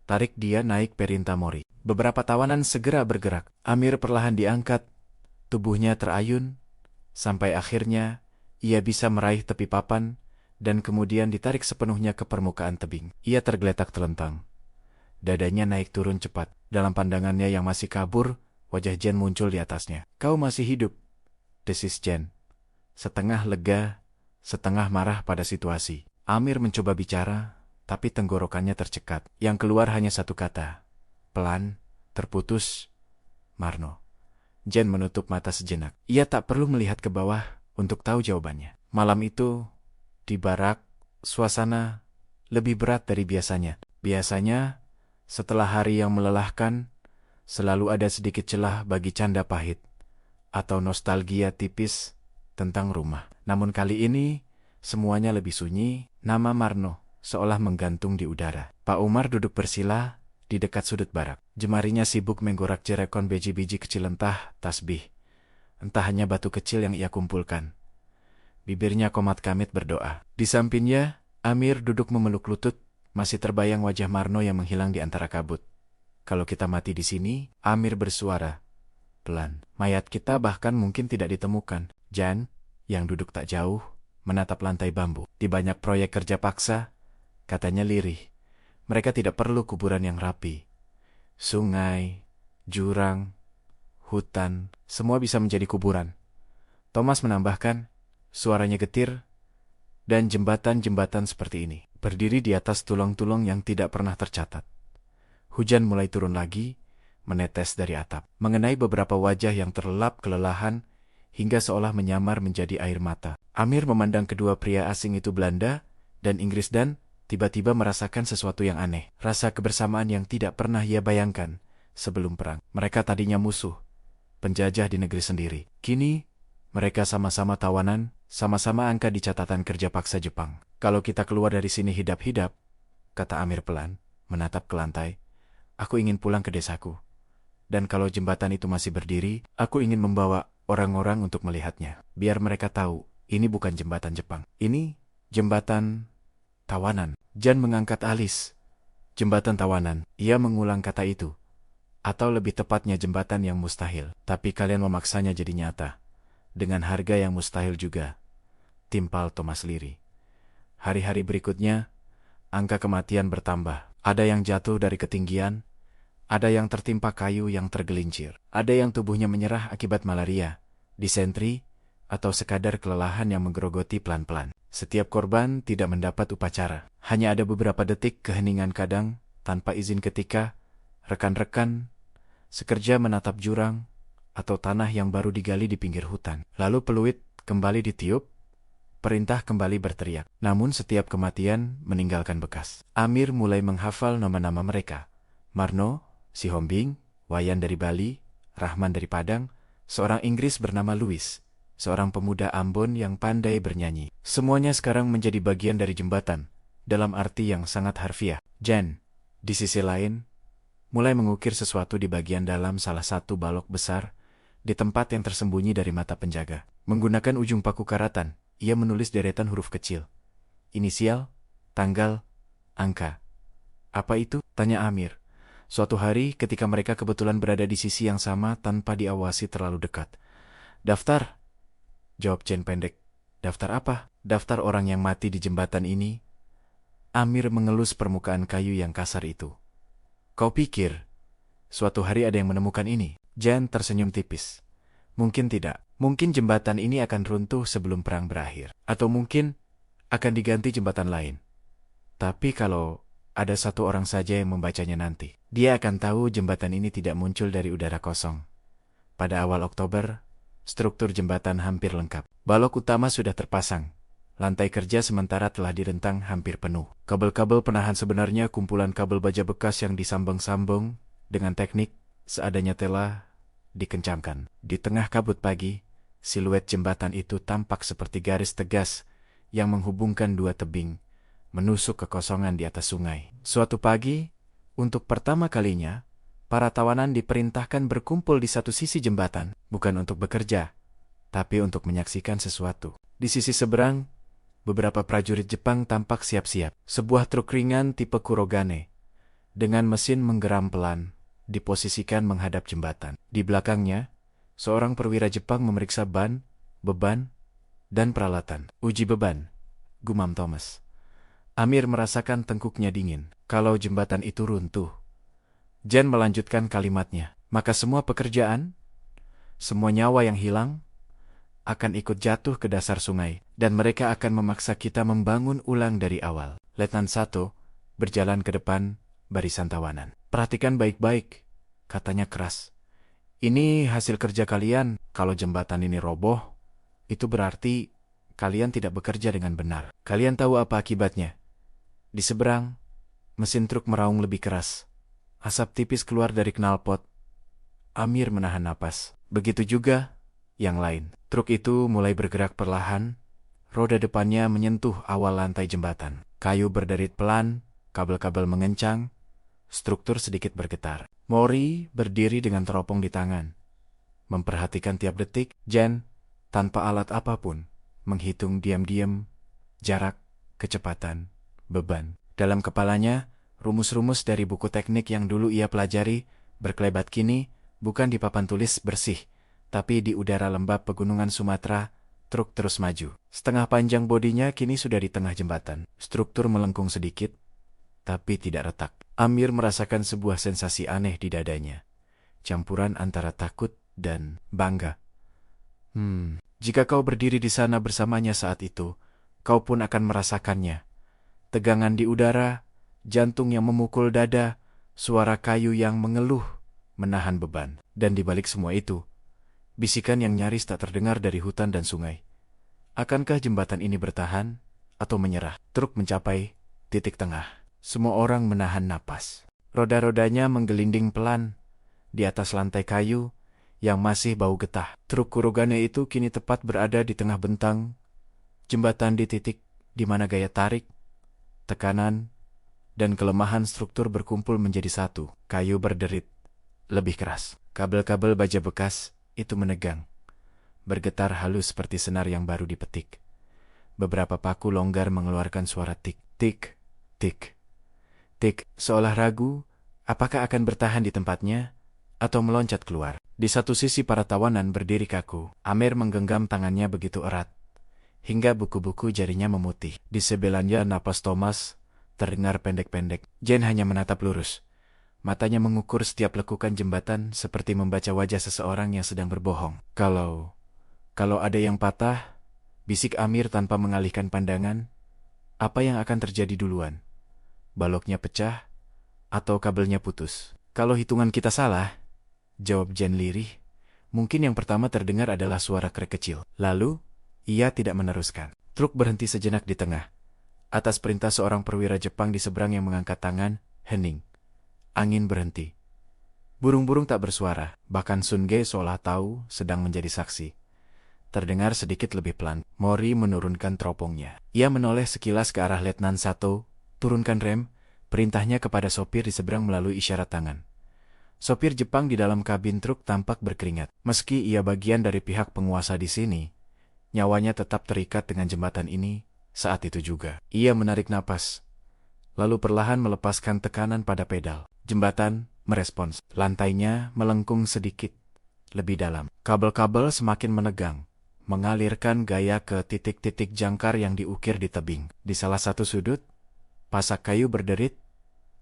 Speaker 1: Tarik dia naik, perintah Mori. Beberapa tawanan segera bergerak. Amir perlahan diangkat, tubuhnya terayun, sampai akhirnya ia bisa meraih tepi papan dan kemudian ditarik sepenuhnya ke permukaan tebing. Ia tergeletak telentang. Dadanya naik turun cepat. Dalam pandangannya yang masih kabur, wajah Jen muncul di atasnya. Kau masih hidup, desis Jen. Setengah lega, setengah marah pada situasi. Amir mencoba bicara, tapi tenggorokannya tercekat. Yang keluar hanya satu kata. Pelan, terputus, Marno. Jen menutup mata sejenak. Ia tak perlu melihat ke bawah untuk tahu jawabannya. Malam itu, di barak, suasana lebih berat dari biasanya. Biasanya, setelah hari yang melelahkan, selalu ada sedikit celah bagi canda pahit atau nostalgia tipis tentang rumah. Namun kali ini, semuanya lebih sunyi. Nama Marno seolah menggantung di udara. Pak Umar duduk bersila di dekat sudut barak. Jemarinya sibuk menggorak jerekon biji-biji kecil, entah tasbih, entah hanya batu kecil yang ia kumpulkan. Bibirnya komat kamit berdoa. Di sampingnya, Amir duduk memeluk lutut. Masih terbayang wajah Marno yang menghilang di antara kabut. Kalau kita mati di sini, Amir bersuara pelan. Mayat kita bahkan mungkin tidak ditemukan. Jan, yang duduk tak jauh, menatap lantai bambu. Di banyak proyek kerja paksa, katanya lirih, mereka tidak perlu kuburan yang rapi. Sungai, jurang, hutan, semua bisa menjadi kuburan. Thomas menambahkan, suaranya getir, dan jembatan-jembatan seperti ini. berdiri di atas tulang-tulang yang tidak pernah tercatat. Hujan mulai turun lagi, menetes dari atap, mengenai beberapa wajah yang terlelap kelelahan, hingga seolah menyamar menjadi air mata. Amir memandang kedua pria asing itu, Belanda dan Inggris, dan tiba-tiba merasakan sesuatu yang aneh. Rasa kebersamaan yang tidak pernah ia bayangkan sebelum perang. Mereka tadinya musuh, penjajah di negeri sendiri. Kini, mereka sama-sama tawanan, sama-sama angka di catatan kerja paksa Jepang. Kalau kita keluar dari sini hidap-hidap, kata Amir pelan, menatap ke lantai, aku ingin pulang ke desaku. Dan kalau jembatan itu masih berdiri, aku ingin membawa orang-orang untuk melihatnya. Biar mereka tahu, ini bukan jembatan Jepang. Ini jembatan tawanan. Jan mengangkat alis. Jembatan tawanan. Ia mengulang kata itu. Atau lebih tepatnya jembatan yang mustahil. Tapi kalian memaksanya jadi nyata. Dengan harga yang mustahil juga. Timpal Thomas Leary. Hari-hari berikutnya, angka kematian bertambah. Ada yang jatuh dari ketinggian, ada yang tertimpa kayu yang tergelincir, ada yang tubuhnya menyerah akibat malaria, disentri, atau sekadar kelelahan yang menggerogoti pelan-pelan. Setiap korban tidak mendapat upacara. Hanya ada beberapa detik keheningan kadang, tanpa izin ketika rekan-rekan sekerja menatap jurang atau tanah yang baru digali di pinggir hutan. Lalu peluit kembali ditiup, perintah kembali berteriak. Namun setiap kematian meninggalkan bekas. Amir mulai menghafal nama-nama mereka. Marno, Si Hombing, Wayan dari Bali, Rahman dari Padang, seorang Inggris bernama Louis, seorang pemuda Ambon yang pandai bernyanyi. Semuanya sekarang menjadi bagian dari jembatan, dalam arti yang sangat harfiah. Jan, di sisi lain, mulai mengukir sesuatu di bagian dalam salah satu balok besar, di tempat yang tersembunyi dari mata penjaga. Menggunakan ujung paku karatan, ia menulis deretan huruf kecil. Inisial, tanggal, angka. Apa itu? Tanya Amir. Suatu hari ketika mereka kebetulan berada di sisi yang sama tanpa diawasi terlalu dekat. Daftar, jawab Jen pendek. Daftar apa? Daftar orang yang mati di jembatan ini. Amir mengelus permukaan kayu yang kasar itu. Kau pikir, suatu hari ada yang menemukan ini? Jen tersenyum tipis. Mungkin tidak. Mungkin jembatan ini akan runtuh sebelum perang berakhir. Atau mungkin akan diganti jembatan lain. Tapi kalau ada satu orang saja yang membacanya nanti, dia akan tahu jembatan ini tidak muncul dari udara kosong. Pada awal Oktober, struktur jembatan hampir lengkap. Balok utama sudah terpasang. Lantai kerja sementara telah direntang hampir penuh. Kabel-kabel penahan sebenarnya kumpulan kabel baja bekas yang disambung-sambung dengan teknik seadanya telah dikencangkan. Di tengah kabut pagi, siluet jembatan itu tampak seperti garis tegas yang menghubungkan dua tebing, menusuk kekosongan di atas sungai. Suatu pagi, untuk pertama kalinya, para tawanan diperintahkan berkumpul di satu sisi jembatan, bukan untuk bekerja, tapi untuk menyaksikan sesuatu. Di sisi seberang, beberapa prajurit Jepang tampak siap-siap. Sebuah truk ringan tipe Kurogane, dengan mesin menggeram pelan, diposisikan menghadap jembatan. Di belakangnya, seorang perwira Jepang memeriksa ban, beban, dan peralatan. Uji beban, gumam Thomas. Amir merasakan tengkuknya dingin. Kalau jembatan itu runtuh, Jen melanjutkan kalimatnya, maka semua pekerjaan, semua nyawa yang hilang, akan ikut jatuh ke dasar sungai, dan mereka akan memaksa kita membangun ulang dari awal. Letnan Sato berjalan ke depan barisan tawanan. Perhatikan baik-baik, katanya keras. Ini hasil kerja kalian. Kalau jembatan ini roboh, itu berarti kalian tidak bekerja dengan benar. Kalian tahu apa akibatnya? Di seberang, mesin truk meraung lebih keras. Asap tipis keluar dari knalpot. Amir menahan napas. Begitu juga yang lain. Truk itu mulai bergerak perlahan. Roda depannya menyentuh awal lantai jembatan. Kayu berderit pelan, kabel-kabel mengencang, struktur sedikit bergetar. Mori berdiri dengan teropong di tangan, memperhatikan tiap detik. Jen, tanpa alat apapun, menghitung diam-diam jarak, kecepatan, beban. Dalam kepalanya, rumus-rumus dari buku teknik yang dulu ia pelajari berkelebat kini bukan di papan tulis bersih, tapi di udara lembab pegunungan Sumatera. Truk terus maju. Setengah panjang bodinya kini sudah di tengah jembatan. Struktur melengkung sedikit, tapi tidak retak. Amir merasakan sebuah sensasi aneh di dadanya. Campuran antara takut dan bangga. Jika kau berdiri di sana bersamanya saat itu, kau pun akan merasakannya. Tegangan di udara, jantung yang memukul dada, suara kayu yang mengeluh, menahan beban. Dan di balik semua itu, bisikan yang nyaris tak terdengar dari hutan dan sungai. Akankah jembatan ini bertahan atau menyerah? Truk mencapai titik tengah. Semua orang menahan napas. Roda-rodanya menggelinding pelan di atas lantai kayu yang masih bau getah. Truk Kurogane itu kini tepat berada di tengah bentang jembatan, di titik di mana gaya tarik, tekanan, dan kelemahan struktur berkumpul menjadi satu. Kayu berderit lebih keras. Kabel-kabel baja bekas itu menegang, bergetar halus seperti senar yang baru dipetik. Beberapa paku longgar mengeluarkan suara tik, tik, tik, tik, seolah ragu apakah akan bertahan di tempatnya atau meloncat keluar. Di satu sisi para tawanan berdiri kaku. Amir menggenggam tangannya begitu erat, hingga buku-buku jarinya memutih. Di sebelahnya napas Thomas terdengar pendek-pendek. Jen hanya menatap lurus. Matanya mengukur setiap lekukan jembatan seperti membaca wajah seseorang yang sedang berbohong. Kalau ada yang patah, bisik Amir tanpa mengalihkan pandangan, apa yang akan terjadi duluan? Baloknya pecah atau kabelnya putus? Kalau hitungan kita salah, jawab Jen lirih, mungkin yang pertama terdengar adalah suara krek kecil. Lalu, ia tidak meneruskan. Truk berhenti sejenak di tengah. Atas perintah seorang perwira Jepang di seberang yang mengangkat tangan, hening. Angin berhenti. Burung-burung tak bersuara, bahkan Sun Ge seolah tahu sedang menjadi saksi. Terdengar sedikit lebih pelan. Mori menurunkan teropongnya. Ia menoleh sekilas ke arah Letnan Sato, turunkan rem, perintahnya kepada sopir di seberang melalui isyarat tangan. Sopir Jepang di dalam kabin truk tampak berkeringat. Meski ia bagian dari pihak penguasa di sini, nyawanya tetap terikat dengan jembatan ini saat itu juga. Ia menarik napas, lalu perlahan melepaskan tekanan pada pedal. Jembatan merespons. Lantainya melengkung sedikit lebih dalam. Kabel-kabel semakin menegang, mengalirkan gaya ke titik-titik jangkar yang diukir di tebing. Di salah satu sudut, pasak kayu berderit,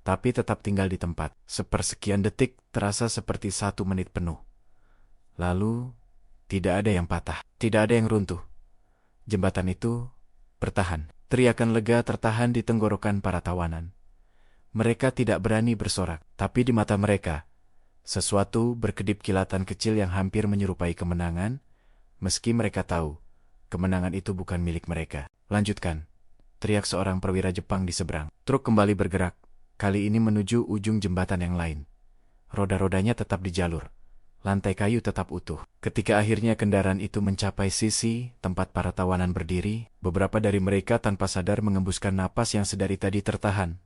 Speaker 1: tapi tetap tinggal di tempat. Sepersekian detik terasa seperti 1 menit penuh. Lalu, tidak ada yang patah, tidak ada yang runtuh. Jembatan itu bertahan. Teriakan lega tertahan di tenggorokan para tawanan. Mereka tidak berani bersorak, tapi di mata mereka, sesuatu berkedip kilatan kecil yang hampir menyerupai kemenangan, meski mereka tahu, kemenangan itu bukan milik mereka. Lanjutkan, teriak seorang perwira Jepang di seberang. Truk kembali bergerak, kali ini menuju ujung jembatan yang lain. Roda-rodanya tetap di jalur, lantai kayu tetap utuh. Ketika akhirnya kendaraan itu mencapai sisi tempat para tawanan berdiri, beberapa dari mereka tanpa sadar mengembuskan napas yang sedari tadi tertahan.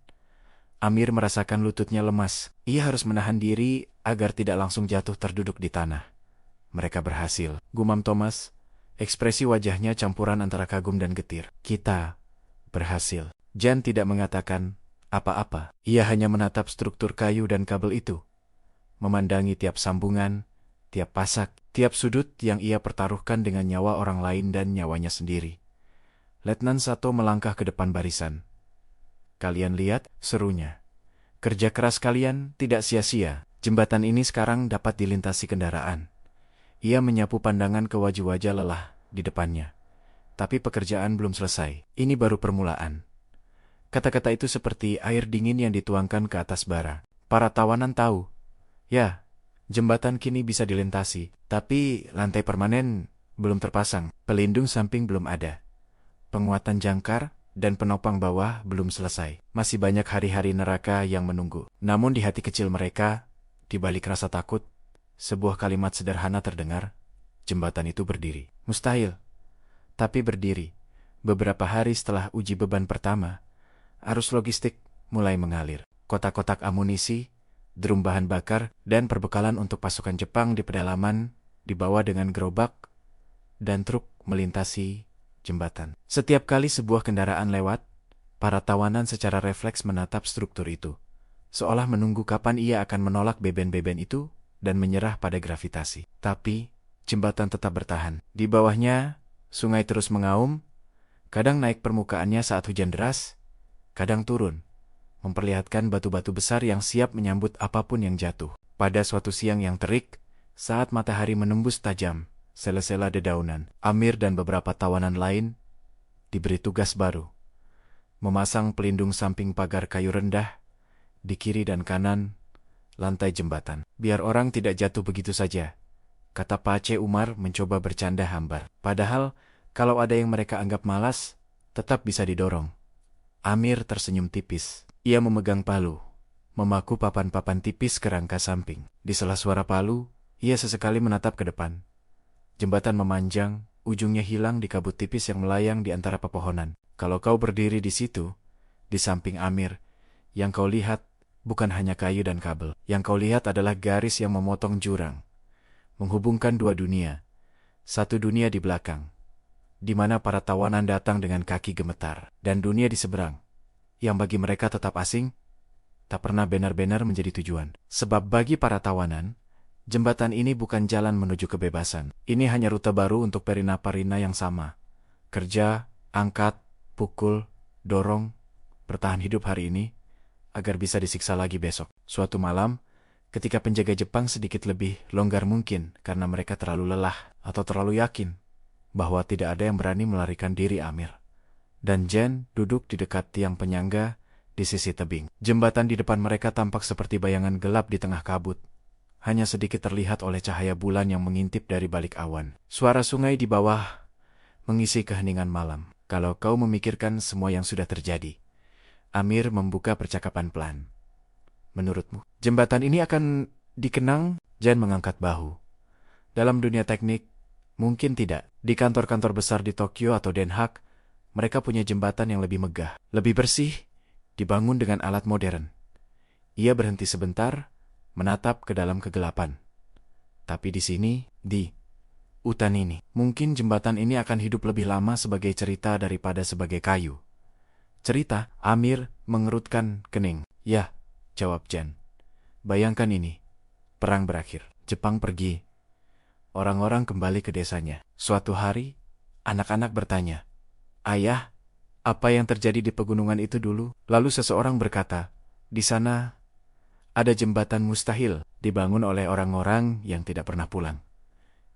Speaker 1: Amir merasakan lututnya lemas. Ia harus menahan diri agar tidak langsung jatuh terduduk di tanah. Mereka berhasil, gumam Thomas. Ekspresi wajahnya campuran antara kagum dan getir. Kita berhasil. Jan tidak mengatakan apa-apa. Ia hanya menatap struktur kayu dan kabel itu, memandangi tiap sambungan, tiap pasak, tiap sudut yang ia pertaruhkan dengan nyawa orang lain dan nyawanya sendiri. Letnan Sato melangkah ke depan barisan. Kalian lihat, serunya. Kerja keras kalian tidak sia-sia. Jembatan ini sekarang dapat dilintasi kendaraan. Ia menyapu pandangan ke wajah-wajah lelah di depannya. Tapi pekerjaan belum selesai. Ini baru permulaan. Kata-kata itu seperti air dingin yang dituangkan ke atas bara. Para tawanan tahu. Ya, jembatan kini bisa dilintasi. Tapi lantai permanen belum terpasang. Pelindung samping belum ada. Penguatan jangkar dan penopang bawah belum selesai. Masih banyak hari-hari neraka yang menunggu. Namun di hati kecil mereka, di balik rasa takut, sebuah kalimat sederhana terdengar, jembatan itu berdiri. Mustahil. Tapi berdiri. Beberapa hari setelah uji beban pertama, arus logistik mulai mengalir. Kotak-kotak amunisi, drum bahan bakar, dan perbekalan untuk pasukan Jepang di pedalaman dibawa dengan gerobak dan truk melintasi jembatan. Setiap kali sebuah kendaraan lewat, para tawanan secara refleks menatap struktur itu, seolah menunggu kapan ia akan menolak beben-beben itu dan menyerah pada gravitasi. Tapi, jembatan tetap bertahan. Di bawahnya, sungai terus mengaum, kadang naik permukaannya saat hujan deras, kadang turun, memperlihatkan batu-batu besar yang siap menyambut apapun yang jatuh. Pada suatu siang yang terik, saat matahari menembus tajam sela-sela dedaunan, Amir dan beberapa tawanan lain diberi tugas baru. memasang pelindung samping pagar kayu rendah, di kiri dan kanan, lantai jembatan. Biar orang tidak jatuh begitu saja, kata Pace Umar mencoba bercanda hambar. Padahal, kalau ada yang mereka anggap malas, tetap bisa didorong. Amir tersenyum tipis. Ia memegang palu, memaku papan-papan tipis ke rangka samping. Di sela suara palu, ia sesekali menatap ke depan. Jembatan memanjang, ujungnya hilang di kabut tipis yang melayang di antara pepohonan. Kalau kau berdiri di situ, di samping Amir, yang kau lihat bukan hanya kayu dan kabel. Yang kau lihat adalah garis yang memotong jurang, menghubungkan dua dunia. Satu dunia di belakang, di mana para tawanan datang dengan kaki gemetar, dan dunia di seberang, yang bagi mereka tetap asing, tak pernah benar-benar menjadi tujuan. Sebab bagi para tawanan, jembatan ini bukan jalan menuju kebebasan. Ini hanya rute baru untuk perina-perina yang sama. Kerja, angkat, pukul, dorong, bertahan hidup hari ini, agar bisa disiksa lagi besok. Suatu malam, ketika penjaga Jepang sedikit lebih longgar mungkin karena mereka terlalu lelah atau terlalu yakin bahwa tidak ada yang berani melarikan diri Amir dan Jen duduk di dekat tiang penyangga di sisi tebing. Jembatan di depan mereka tampak seperti bayangan gelap di tengah kabut. Hanya sedikit terlihat oleh cahaya bulan yang mengintip dari balik awan. Suara sungai di bawah mengisi keheningan malam. Kalau kau memikirkan semua yang sudah terjadi, Amir membuka percakapan pelan. Menurutmu, jembatan ini akan dikenang? Jen mengangkat bahu. Dalam dunia teknik, mungkin tidak. Di kantor-kantor besar di Tokyo atau Den Haag, mereka punya jembatan yang lebih megah, lebih bersih, dibangun dengan alat modern. Ia berhenti sebentar, menatap ke dalam kegelapan. Tapi di sini, di hutan ini, mungkin jembatan ini akan hidup lebih lama sebagai cerita daripada sebagai kayu. Cerita? Amir mengerutkan kening. Ya, jawab Jen. Bayangkan ini. Perang berakhir. Jepang pergi. Orang-orang kembali ke desanya. Suatu hari, anak-anak bertanya, "Ayah, apa yang terjadi di pegunungan itu dulu?" Lalu seseorang berkata, "Di sana ada jembatan mustahil dibangun oleh orang-orang yang tidak pernah pulang."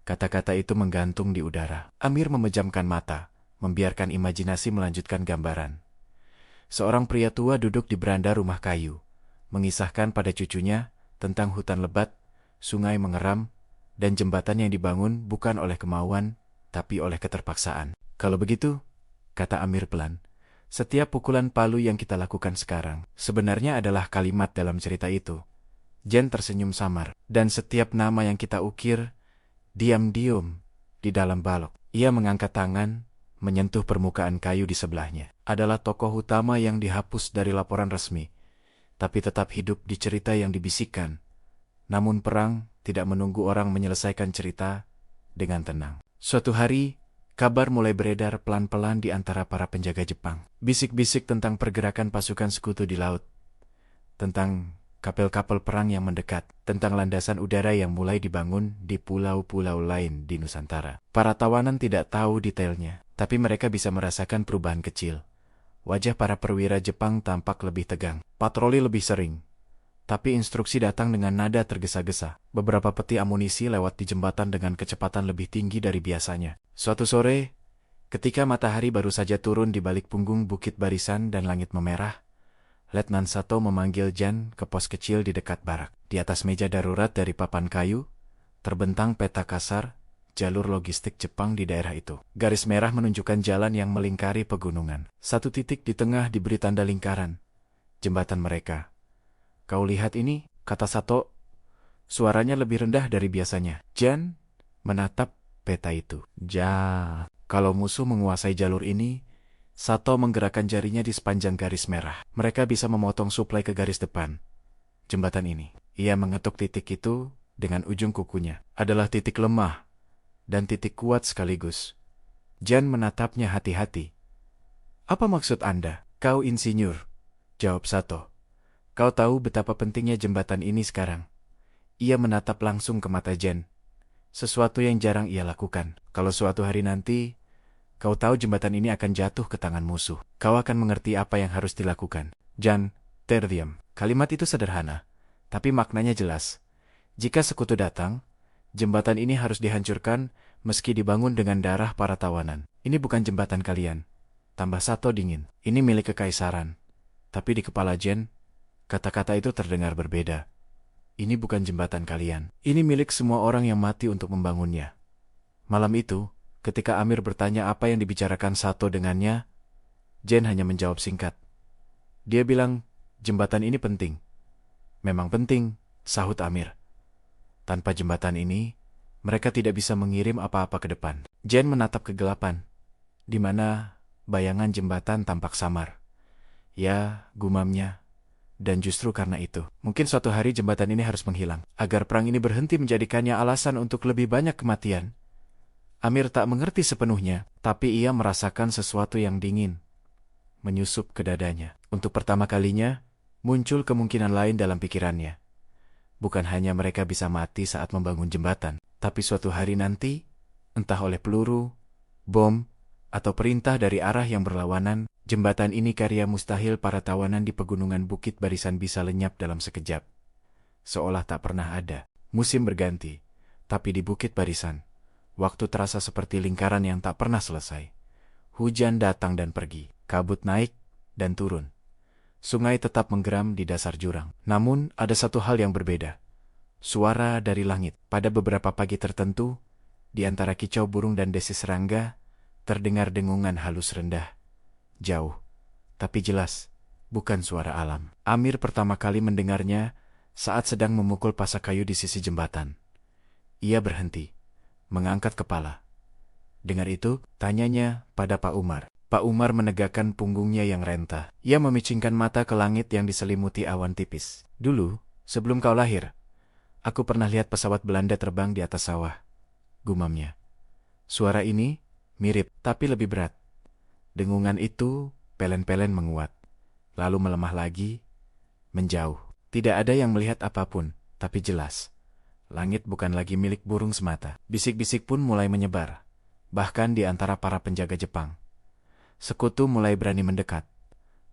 Speaker 1: Kata-kata itu menggantung di udara. Amir memejamkan mata, membiarkan imajinasi melanjutkan gambaran. Seorang pria tua duduk di beranda rumah kayu, mengisahkan pada cucunya tentang hutan lebat, sungai mengeram, dan jembatan yang dibangun bukan oleh kemauan, tapi oleh keterpaksaan. Kalau begitu, kata Amir pelan, setiap pukulan palu yang kita lakukan sekarang sebenarnya adalah kalimat dalam cerita itu. Jen tersenyum samar. Dan setiap nama yang kita ukir, diam-diam, di dalam balok. Ia mengangkat tangan, menyentuh permukaan kayu di sebelahnya. Adalah tokoh utama yang dihapus dari laporan resmi, tapi tetap hidup di cerita yang dibisikkan. Namun perang tidak menunggu orang menyelesaikan cerita dengan tenang. Suatu hari, kabar mulai beredar pelan-pelan di antara para penjaga Jepang. Bisik-bisik tentang pergerakan pasukan sekutu di laut, tentang kapal-kapal perang yang mendekat, tentang landasan udara yang mulai dibangun di pulau-pulau lain di Nusantara. Para tawanan tidak tahu detailnya, tapi mereka bisa merasakan perubahan kecil. Wajah para perwira Jepang tampak lebih tegang. Patroli lebih sering, tapi instruksi datang dengan nada tergesa-gesa. Beberapa peti amunisi lewat di jembatan dengan kecepatan lebih tinggi dari biasanya. Suatu sore, ketika matahari baru saja turun di balik punggung bukit barisan dan langit memerah, Letnan Sato memanggil Jen ke pos kecil di dekat barak. Di atas meja darurat dari papan kayu, terbentang peta kasar jalur logistik Jepang di daerah itu. Garis merah menunjukkan jalan yang melingkari pegunungan. Satu titik di tengah diberi tanda lingkaran. Jembatan mereka. "Kau lihat ini?" kata Sato. Suaranya lebih rendah dari biasanya. Jen menatap peta itu. Kalau musuh menguasai jalur ini, Sato menggerakkan jarinya di sepanjang garis merah. Mereka bisa memotong suplai ke garis depan. Jembatan ini. Ia mengetuk titik itu dengan ujung kukunya. Adalah titik lemah dan titik kuat sekaligus. Jen menatapnya hati-hati. "Apa maksud Anda?" "Kau insinyur," jawab Sato. "Kau tahu betapa pentingnya jembatan ini sekarang." Ia menatap langsung ke mata Jen. Sesuatu yang jarang ia lakukan. Kalau suatu hari nanti, kau tahu jembatan ini akan jatuh ke tangan musuh, kau akan mengerti apa yang harus dilakukan. Jan terdiam. Kalimat itu sederhana, tapi maknanya jelas. Jika sekutu datang, jembatan ini harus dihancurkan meski dibangun dengan darah para tawanan. Ini bukan jembatan kalian. tambah Sato dingin. Ini milik kekaisaran. Tapi di kepala Jen, kata-kata itu terdengar berbeda. Ini bukan jembatan kalian. Ini milik semua orang yang mati untuk membangunnya. Malam itu, ketika Amir bertanya apa yang dibicarakan Sato dengannya, Jen hanya menjawab singkat. Dia bilang, jembatan ini penting. Memang penting, sahut Amir. Tanpa jembatan ini, mereka tidak bisa mengirim apa-apa ke depan. Jen menatap kegelapan, di mana bayangan jembatan tampak samar. Ya, gumamnya. Dan justru karena itu, mungkin suatu hari jembatan ini harus menghilang. Agar perang ini berhenti menjadikannya alasan untuk lebih banyak kematian. Amir tak mengerti sepenuhnya, tapi ia merasakan sesuatu yang dingin menyusup ke dadanya. Untuk pertama kalinya, muncul kemungkinan lain dalam pikirannya. Bukan hanya mereka bisa mati saat membangun jembatan, tapi suatu hari nanti, entah oleh peluru, bom, atau perintah dari arah yang berlawanan, jembatan ini karya mustahil para tawanan di pegunungan Bukit Barisan bisa lenyap dalam sekejap. Seolah tak pernah ada. Musim berganti, tapi di Bukit Barisan, waktu terasa seperti lingkaran yang tak pernah selesai. Hujan datang dan pergi, kabut naik dan turun. Sungai tetap menggeram di dasar jurang. Namun, ada satu hal yang berbeda. Suara dari langit. Pada beberapa pagi tertentu, di antara kicau burung dan desis serangga, terdengar dengungan halus rendah. Jauh, tapi jelas, bukan suara alam. Amir pertama kali mendengarnya saat sedang memukul pasak kayu di sisi jembatan. Ia berhenti, mengangkat kepala. Dengar itu, tanyanya pada Pak Umar. Pak Umar menegakkan punggungnya yang rentah. Ia memicingkan mata ke langit yang diselimuti awan tipis. Dulu, sebelum kau lahir, aku pernah lihat pesawat Belanda terbang di atas sawah. Gumamnya. Suara ini mirip, tapi lebih berat. Dengungan itu pelen-pelen menguat, lalu melemah lagi, menjauh. Tidak ada yang melihat apapun, tapi jelas. Langit bukan lagi milik burung semata. Bisik-bisik pun mulai menyebar, bahkan di antara para penjaga Jepang. Sekutu mulai berani mendekat.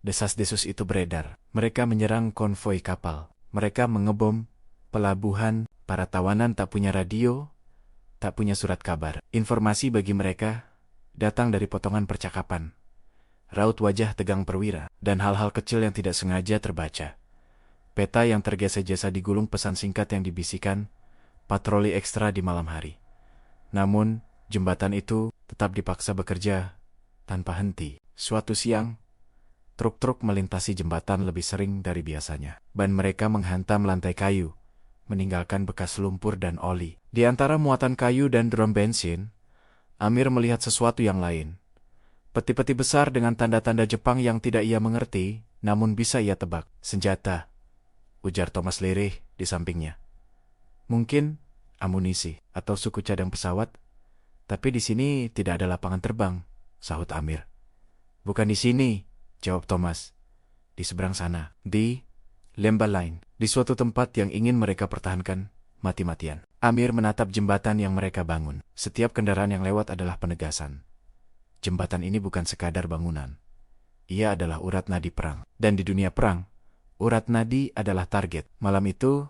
Speaker 1: Desas-desus itu beredar. Mereka menyerang konvoi kapal. Mereka mengebom pelabuhan. Para tawanan tak punya radio, tak punya surat kabar. Informasi bagi mereka datang dari potongan percakapan, raut wajah tegang perwira, dan hal-hal kecil yang tidak sengaja terbaca. Peta yang tergesa-gesa digulung pesan singkat yang dibisikkan, patroli ekstra di malam hari. Namun, jembatan itu tetap dipaksa bekerja tanpa henti. Suatu siang, truk-truk melintasi jembatan lebih sering dari biasanya. Ban mereka menghantam lantai kayu, meninggalkan bekas lumpur dan oli. Di antara muatan kayu dan drum bensin, Amir melihat sesuatu yang lain. Peti-peti besar dengan tanda-tanda Jepang yang tidak ia mengerti, namun bisa ia tebak. Senjata, ujar Thomas lirih di sampingnya. Mungkin amunisi atau suku cadang pesawat, tapi di sini tidak ada lapangan terbang, sahut Amir. Bukan di sini, jawab Thomas. Di seberang sana, di Lemba Line, di suatu tempat yang ingin mereka pertahankan mati-matian. Amir menatap jembatan yang mereka bangun. Setiap kendaraan yang lewat adalah penegasan. Jembatan ini bukan sekadar bangunan. Ia adalah urat nadi perang. Dan di dunia perang, urat nadi adalah target. Malam itu,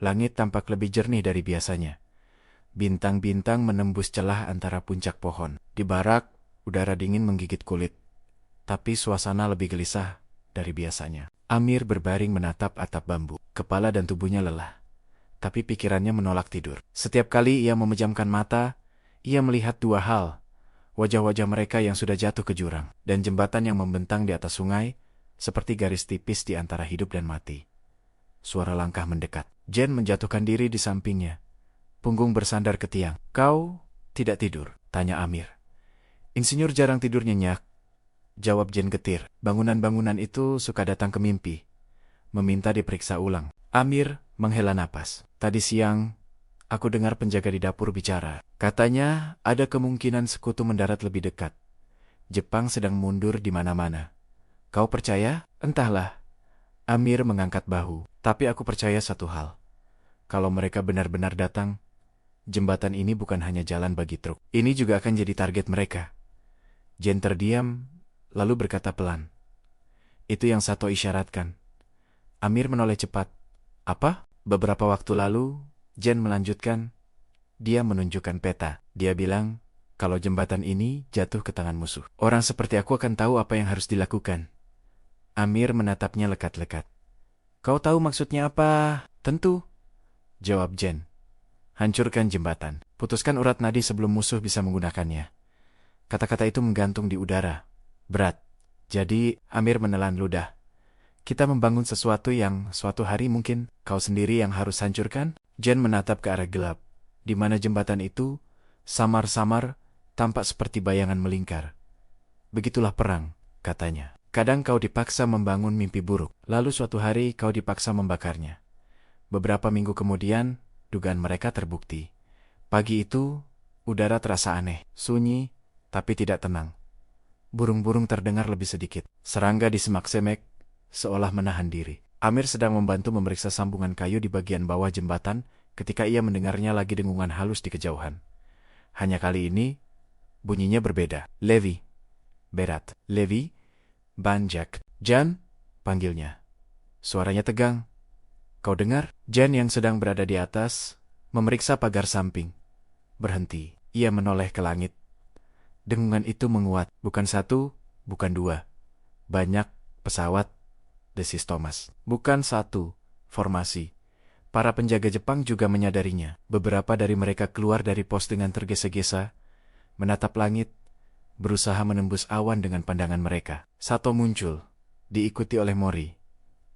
Speaker 1: langit tampak lebih jernih dari biasanya. Bintang-bintang menembus celah antara puncak pohon. Di barak, udara dingin menggigit kulit. Tapi suasana lebih gelisah dari biasanya. Amir berbaring menatap atap bambu. Kepala dan tubuhnya lelah. Tapi pikirannya menolak tidur. Setiap kali ia memejamkan mata, ia melihat dua hal. Wajah-wajah mereka yang sudah jatuh ke jurang. Dan jembatan yang membentang di atas sungai, seperti garis tipis di antara hidup dan mati. Suara langkah mendekat. Jen menjatuhkan diri di sampingnya. Punggung bersandar ke tiang. Kau tidak tidur? Tanya Amir. Insinyur jarang tidur nyenyak, jawab Jen getir. Bangunan-bangunan itu suka datang ke mimpi, meminta diperiksa ulang. Amir menghela napas. Tadi siang, aku dengar penjaga di dapur bicara. Katanya ada kemungkinan sekutu mendarat lebih dekat. Jepang sedang mundur di mana-mana. Kau percaya? Entahlah. Amir mengangkat bahu. Tapi aku percaya satu hal. Kalau mereka benar-benar datang, jembatan ini bukan hanya jalan bagi truk. Ini juga akan jadi target mereka. Jen terdiam, lalu berkata pelan. Itu yang Sato isyaratkan. Amir menoleh cepat. Apa? Beberapa waktu lalu, Jen melanjutkan. Dia menunjukkan peta. Dia bilang, kalau jembatan ini jatuh ke tangan musuh. Orang seperti aku akan tahu apa yang harus dilakukan. Amir menatapnya lekat-lekat. Kau tahu maksudnya apa? Tentu, jawab Jen. Hancurkan jembatan. Putuskan urat nadi sebelum musuh bisa menggunakannya. Kata-kata itu menggantung di udara. Berat. Jadi, Amir menelan ludah. Kita membangun sesuatu yang suatu hari mungkin kau sendiri yang harus hancurkan? Jen menatap ke arah gelap, di mana jembatan itu samar-samar tampak seperti bayangan melingkar. Begitulah perang, katanya. Kadang kau dipaksa membangun mimpi buruk, lalu suatu hari kau dipaksa membakarnya. Beberapa minggu kemudian, dugaan mereka terbukti. Pagi itu, udara terasa aneh, sunyi, tapi tidak tenang. Burung-burung terdengar lebih sedikit. Serangga di semak-semek, seolah menahan diri. Amir sedang membantu memeriksa sambungan kayu di bagian bawah jembatan ketika ia mendengarnya lagi dengungan halus di kejauhan. Hanya kali ini, bunyinya berbeda. Levi. Berat. Levi. Banjak. Jan, panggilnya. Suaranya tegang. Kau dengar? Jan yang sedang berada di atas, memeriksa pagar samping. Berhenti. Ia menoleh ke langit. Dengungan itu menguat. Bukan satu, bukan dua. Banyak pesawat, desis Thomas. Bukan satu, formasi. Para penjaga Jepang juga menyadarinya. Beberapa dari mereka keluar dari pos dengan tergesa-gesa, menatap langit, berusaha menembus awan dengan pandangan mereka. Sato muncul, diikuti oleh Mori.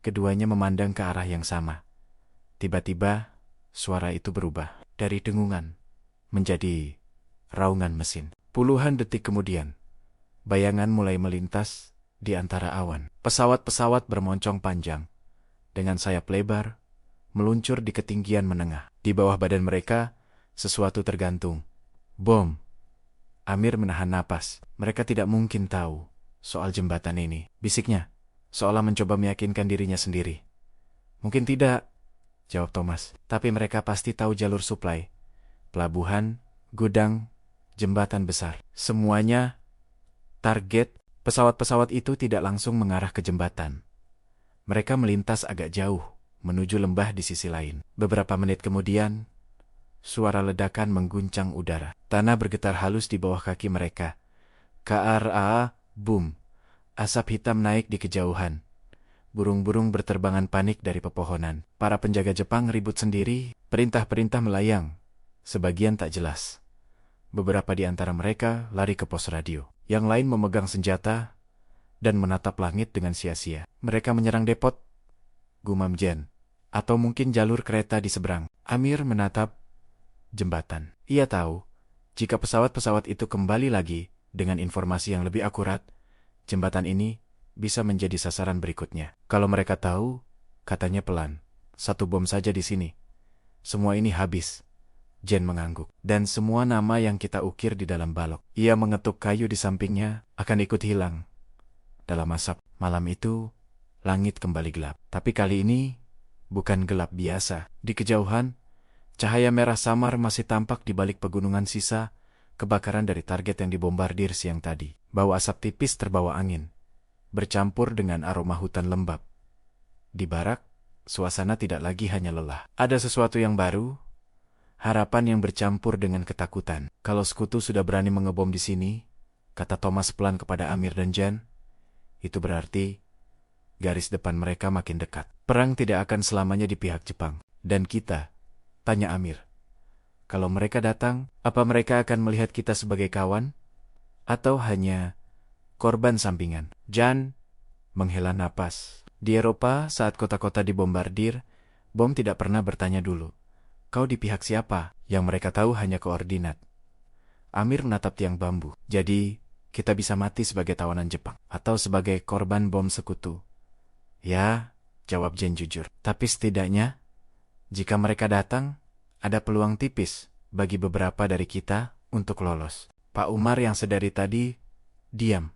Speaker 1: Keduanya memandang ke arah yang sama. Tiba-tiba, suara itu berubah. Dari dengungan, menjadi raungan mesin. Puluhan detik kemudian, bayangan mulai melintas di antara awan. Pesawat-pesawat bermoncong panjang, dengan sayap lebar, meluncur di ketinggian menengah. Di bawah badan mereka, sesuatu tergantung. Bom. Amir menahan napas. Mereka tidak mungkin tahu soal jembatan ini. Bisiknya, seolah mencoba meyakinkan dirinya sendiri. Mungkin tidak, jawab Thomas. Tapi mereka pasti tahu jalur suplai. Pelabuhan, gudang, jembatan besar. Semuanya target. Pesawat-pesawat itu tidak langsung mengarah ke jembatan. Mereka melintas agak jauh, menuju lembah di sisi lain. Beberapa menit kemudian, suara ledakan mengguncang udara. Tanah bergetar halus di bawah kaki mereka. KRA, boom. Asap hitam naik di kejauhan. Burung-burung berterbangan panik dari pepohonan. Para penjaga Jepang ribut sendiri, perintah-perintah melayang. Sebagian tak jelas. Beberapa di antara mereka lari ke pos radio. Yang lain memegang senjata dan menatap langit dengan sia-sia. Mereka menyerang depot, gumam Jen. Atau mungkin jalur kereta di seberang. Amir menatap jembatan. Ia tahu, jika pesawat-pesawat itu kembali lagi dengan informasi yang lebih akurat, jembatan ini bisa menjadi sasaran berikutnya. Kalau mereka tahu, katanya pelan, satu bom saja di sini. Semua ini habis. Jen mengangguk. Dan semua nama yang kita ukir di dalam balok. Ia mengetuk kayu di sampingnya, akan ikut hilang. Dalam asap, malam itu, langit kembali gelap. Tapi kali ini, bukan gelap biasa. Di kejauhan, cahaya merah samar masih tampak di balik pegunungan sisa, kebakaran dari target yang dibombardir siang tadi. Bau asap tipis terbawa angin, bercampur dengan aroma hutan lembab. Di barak, suasana tidak lagi hanya lelah. Ada sesuatu yang baru, harapan yang bercampur dengan ketakutan. Kalau sekutu sudah berani mengebom di sini, kata Thomas pelan kepada Amir dan Jan, itu berarti garis depan mereka makin dekat. Perang tidak akan selamanya di pihak Jepang. Dan kita, tanya Amir, kalau mereka datang, apa mereka akan melihat kita sebagai kawan? Atau hanya korban sampingan? Jan menghela napas. Di Eropa, saat kota-kota dibombardir, bom tidak pernah bertanya dulu, kau di pihak siapa? Yang mereka tahu hanya koordinat. Amir menatap tiang bambu. Jadi, kita bisa mati sebagai tawanan Jepang. Atau sebagai korban bom sekutu. Ya, jawab Jen jujur. Tapi setidaknya, jika mereka datang, ada peluang tipis bagi beberapa dari kita untuk lolos. Pak Umar yang sedari tadi, diam,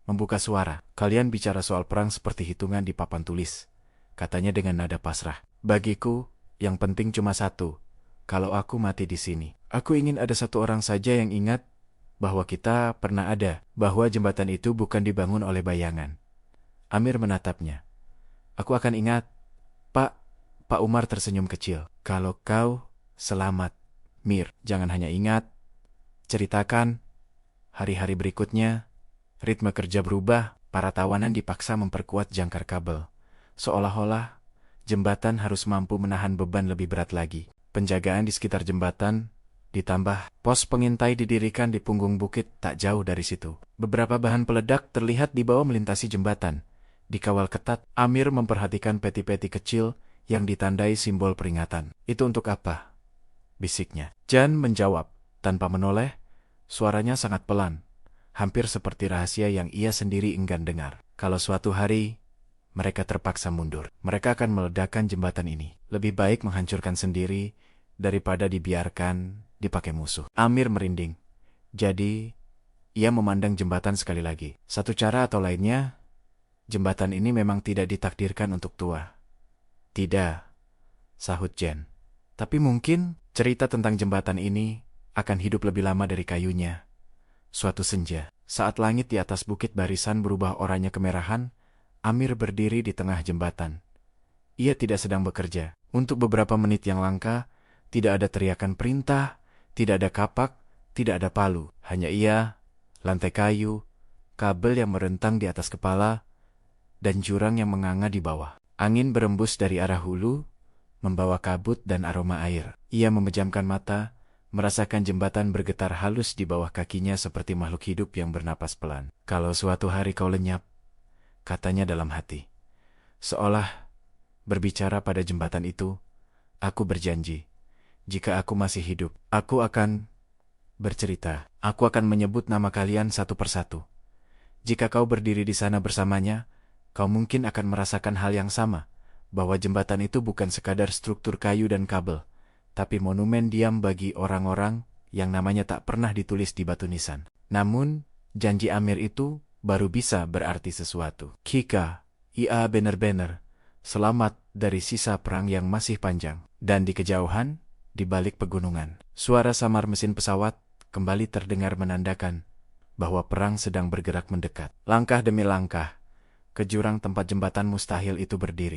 Speaker 1: membuka suara. Kalian bicara soal perang seperti hitungan di papan tulis. Katanya dengan nada pasrah. Bagiku, yang penting cuma satu, kalau aku mati di sini. Aku ingin ada satu orang saja yang ingat bahwa kita pernah ada, bahwa jembatan itu bukan dibangun oleh bayangan. Amir menatapnya. Aku akan ingat. Pak Umar tersenyum kecil. Kalau kau selamat, Mir, jangan hanya ingat, ceritakan, Hari-hari berikutnya, ritme kerja berubah, para tawanan dipaksa memperkuat jangkar kabel. Seolah-olah, jembatan harus mampu menahan beban lebih berat lagi. Penjagaan di sekitar jembatan, ditambah pos pengintai didirikan di punggung bukit tak jauh dari situ. Beberapa bahan peledak terlihat dibawa melintasi jembatan. Dikawal ketat, Amir memperhatikan peti-peti kecil yang ditandai simbol peringatan. Itu untuk apa? Bisiknya. Jan menjawab, tanpa menoleh, suaranya sangat pelan, hampir seperti rahasia yang ia sendiri enggan dengar. Kalau suatu hari mereka terpaksa mundur, mereka akan meledakkan jembatan ini. Lebih baik menghancurkan sendiri daripada dibiarkan dipakai musuh. Amir merinding. Jadi, ia memandang jembatan sekali lagi. Satu cara atau lainnya, jembatan ini memang tidak ditakdirkan untuk tua. Tidak, sahut Jen. Tapi mungkin cerita tentang jembatan ini akan hidup lebih lama dari kayunya. Suatu senja, saat langit di atas bukit barisan berubah oranye kemerahan, Amir berdiri di tengah jembatan. Ia tidak sedang bekerja. Untuk beberapa menit yang langka, tidak ada teriakan perintah, tidak ada kapak, tidak ada palu. Hanya ia, lantai kayu, kabel yang merentang di atas kepala, dan jurang yang menganga di bawah. Angin berembus dari arah hulu, membawa kabut dan aroma air. Ia memejamkan mata, merasakan jembatan bergetar halus di bawah kakinya seperti makhluk hidup yang bernapas pelan. Kalau suatu hari kau lenyap, katanya dalam hati, seolah berbicara pada jembatan itu, aku berjanji, jika aku masih hidup, aku akan bercerita. Aku akan menyebut nama kalian satu persatu. Jika kau berdiri di sana bersamanya, kau mungkin akan merasakan hal yang sama, bahwa jembatan itu bukan sekadar struktur kayu dan kabel, tapi monumen diam bagi orang-orang yang namanya tak pernah ditulis di batu nisan. Namun, janji Amir itu baru bisa berarti sesuatu. Kika, ia bener-bener selamat dari sisa perang yang masih panjang. Dan di kejauhan, di balik pegunungan, suara samar mesin pesawat kembali terdengar menandakan bahwa perang sedang bergerak mendekat. Langkah demi langkah, ke jurang tempat jembatan mustahil itu berdiri.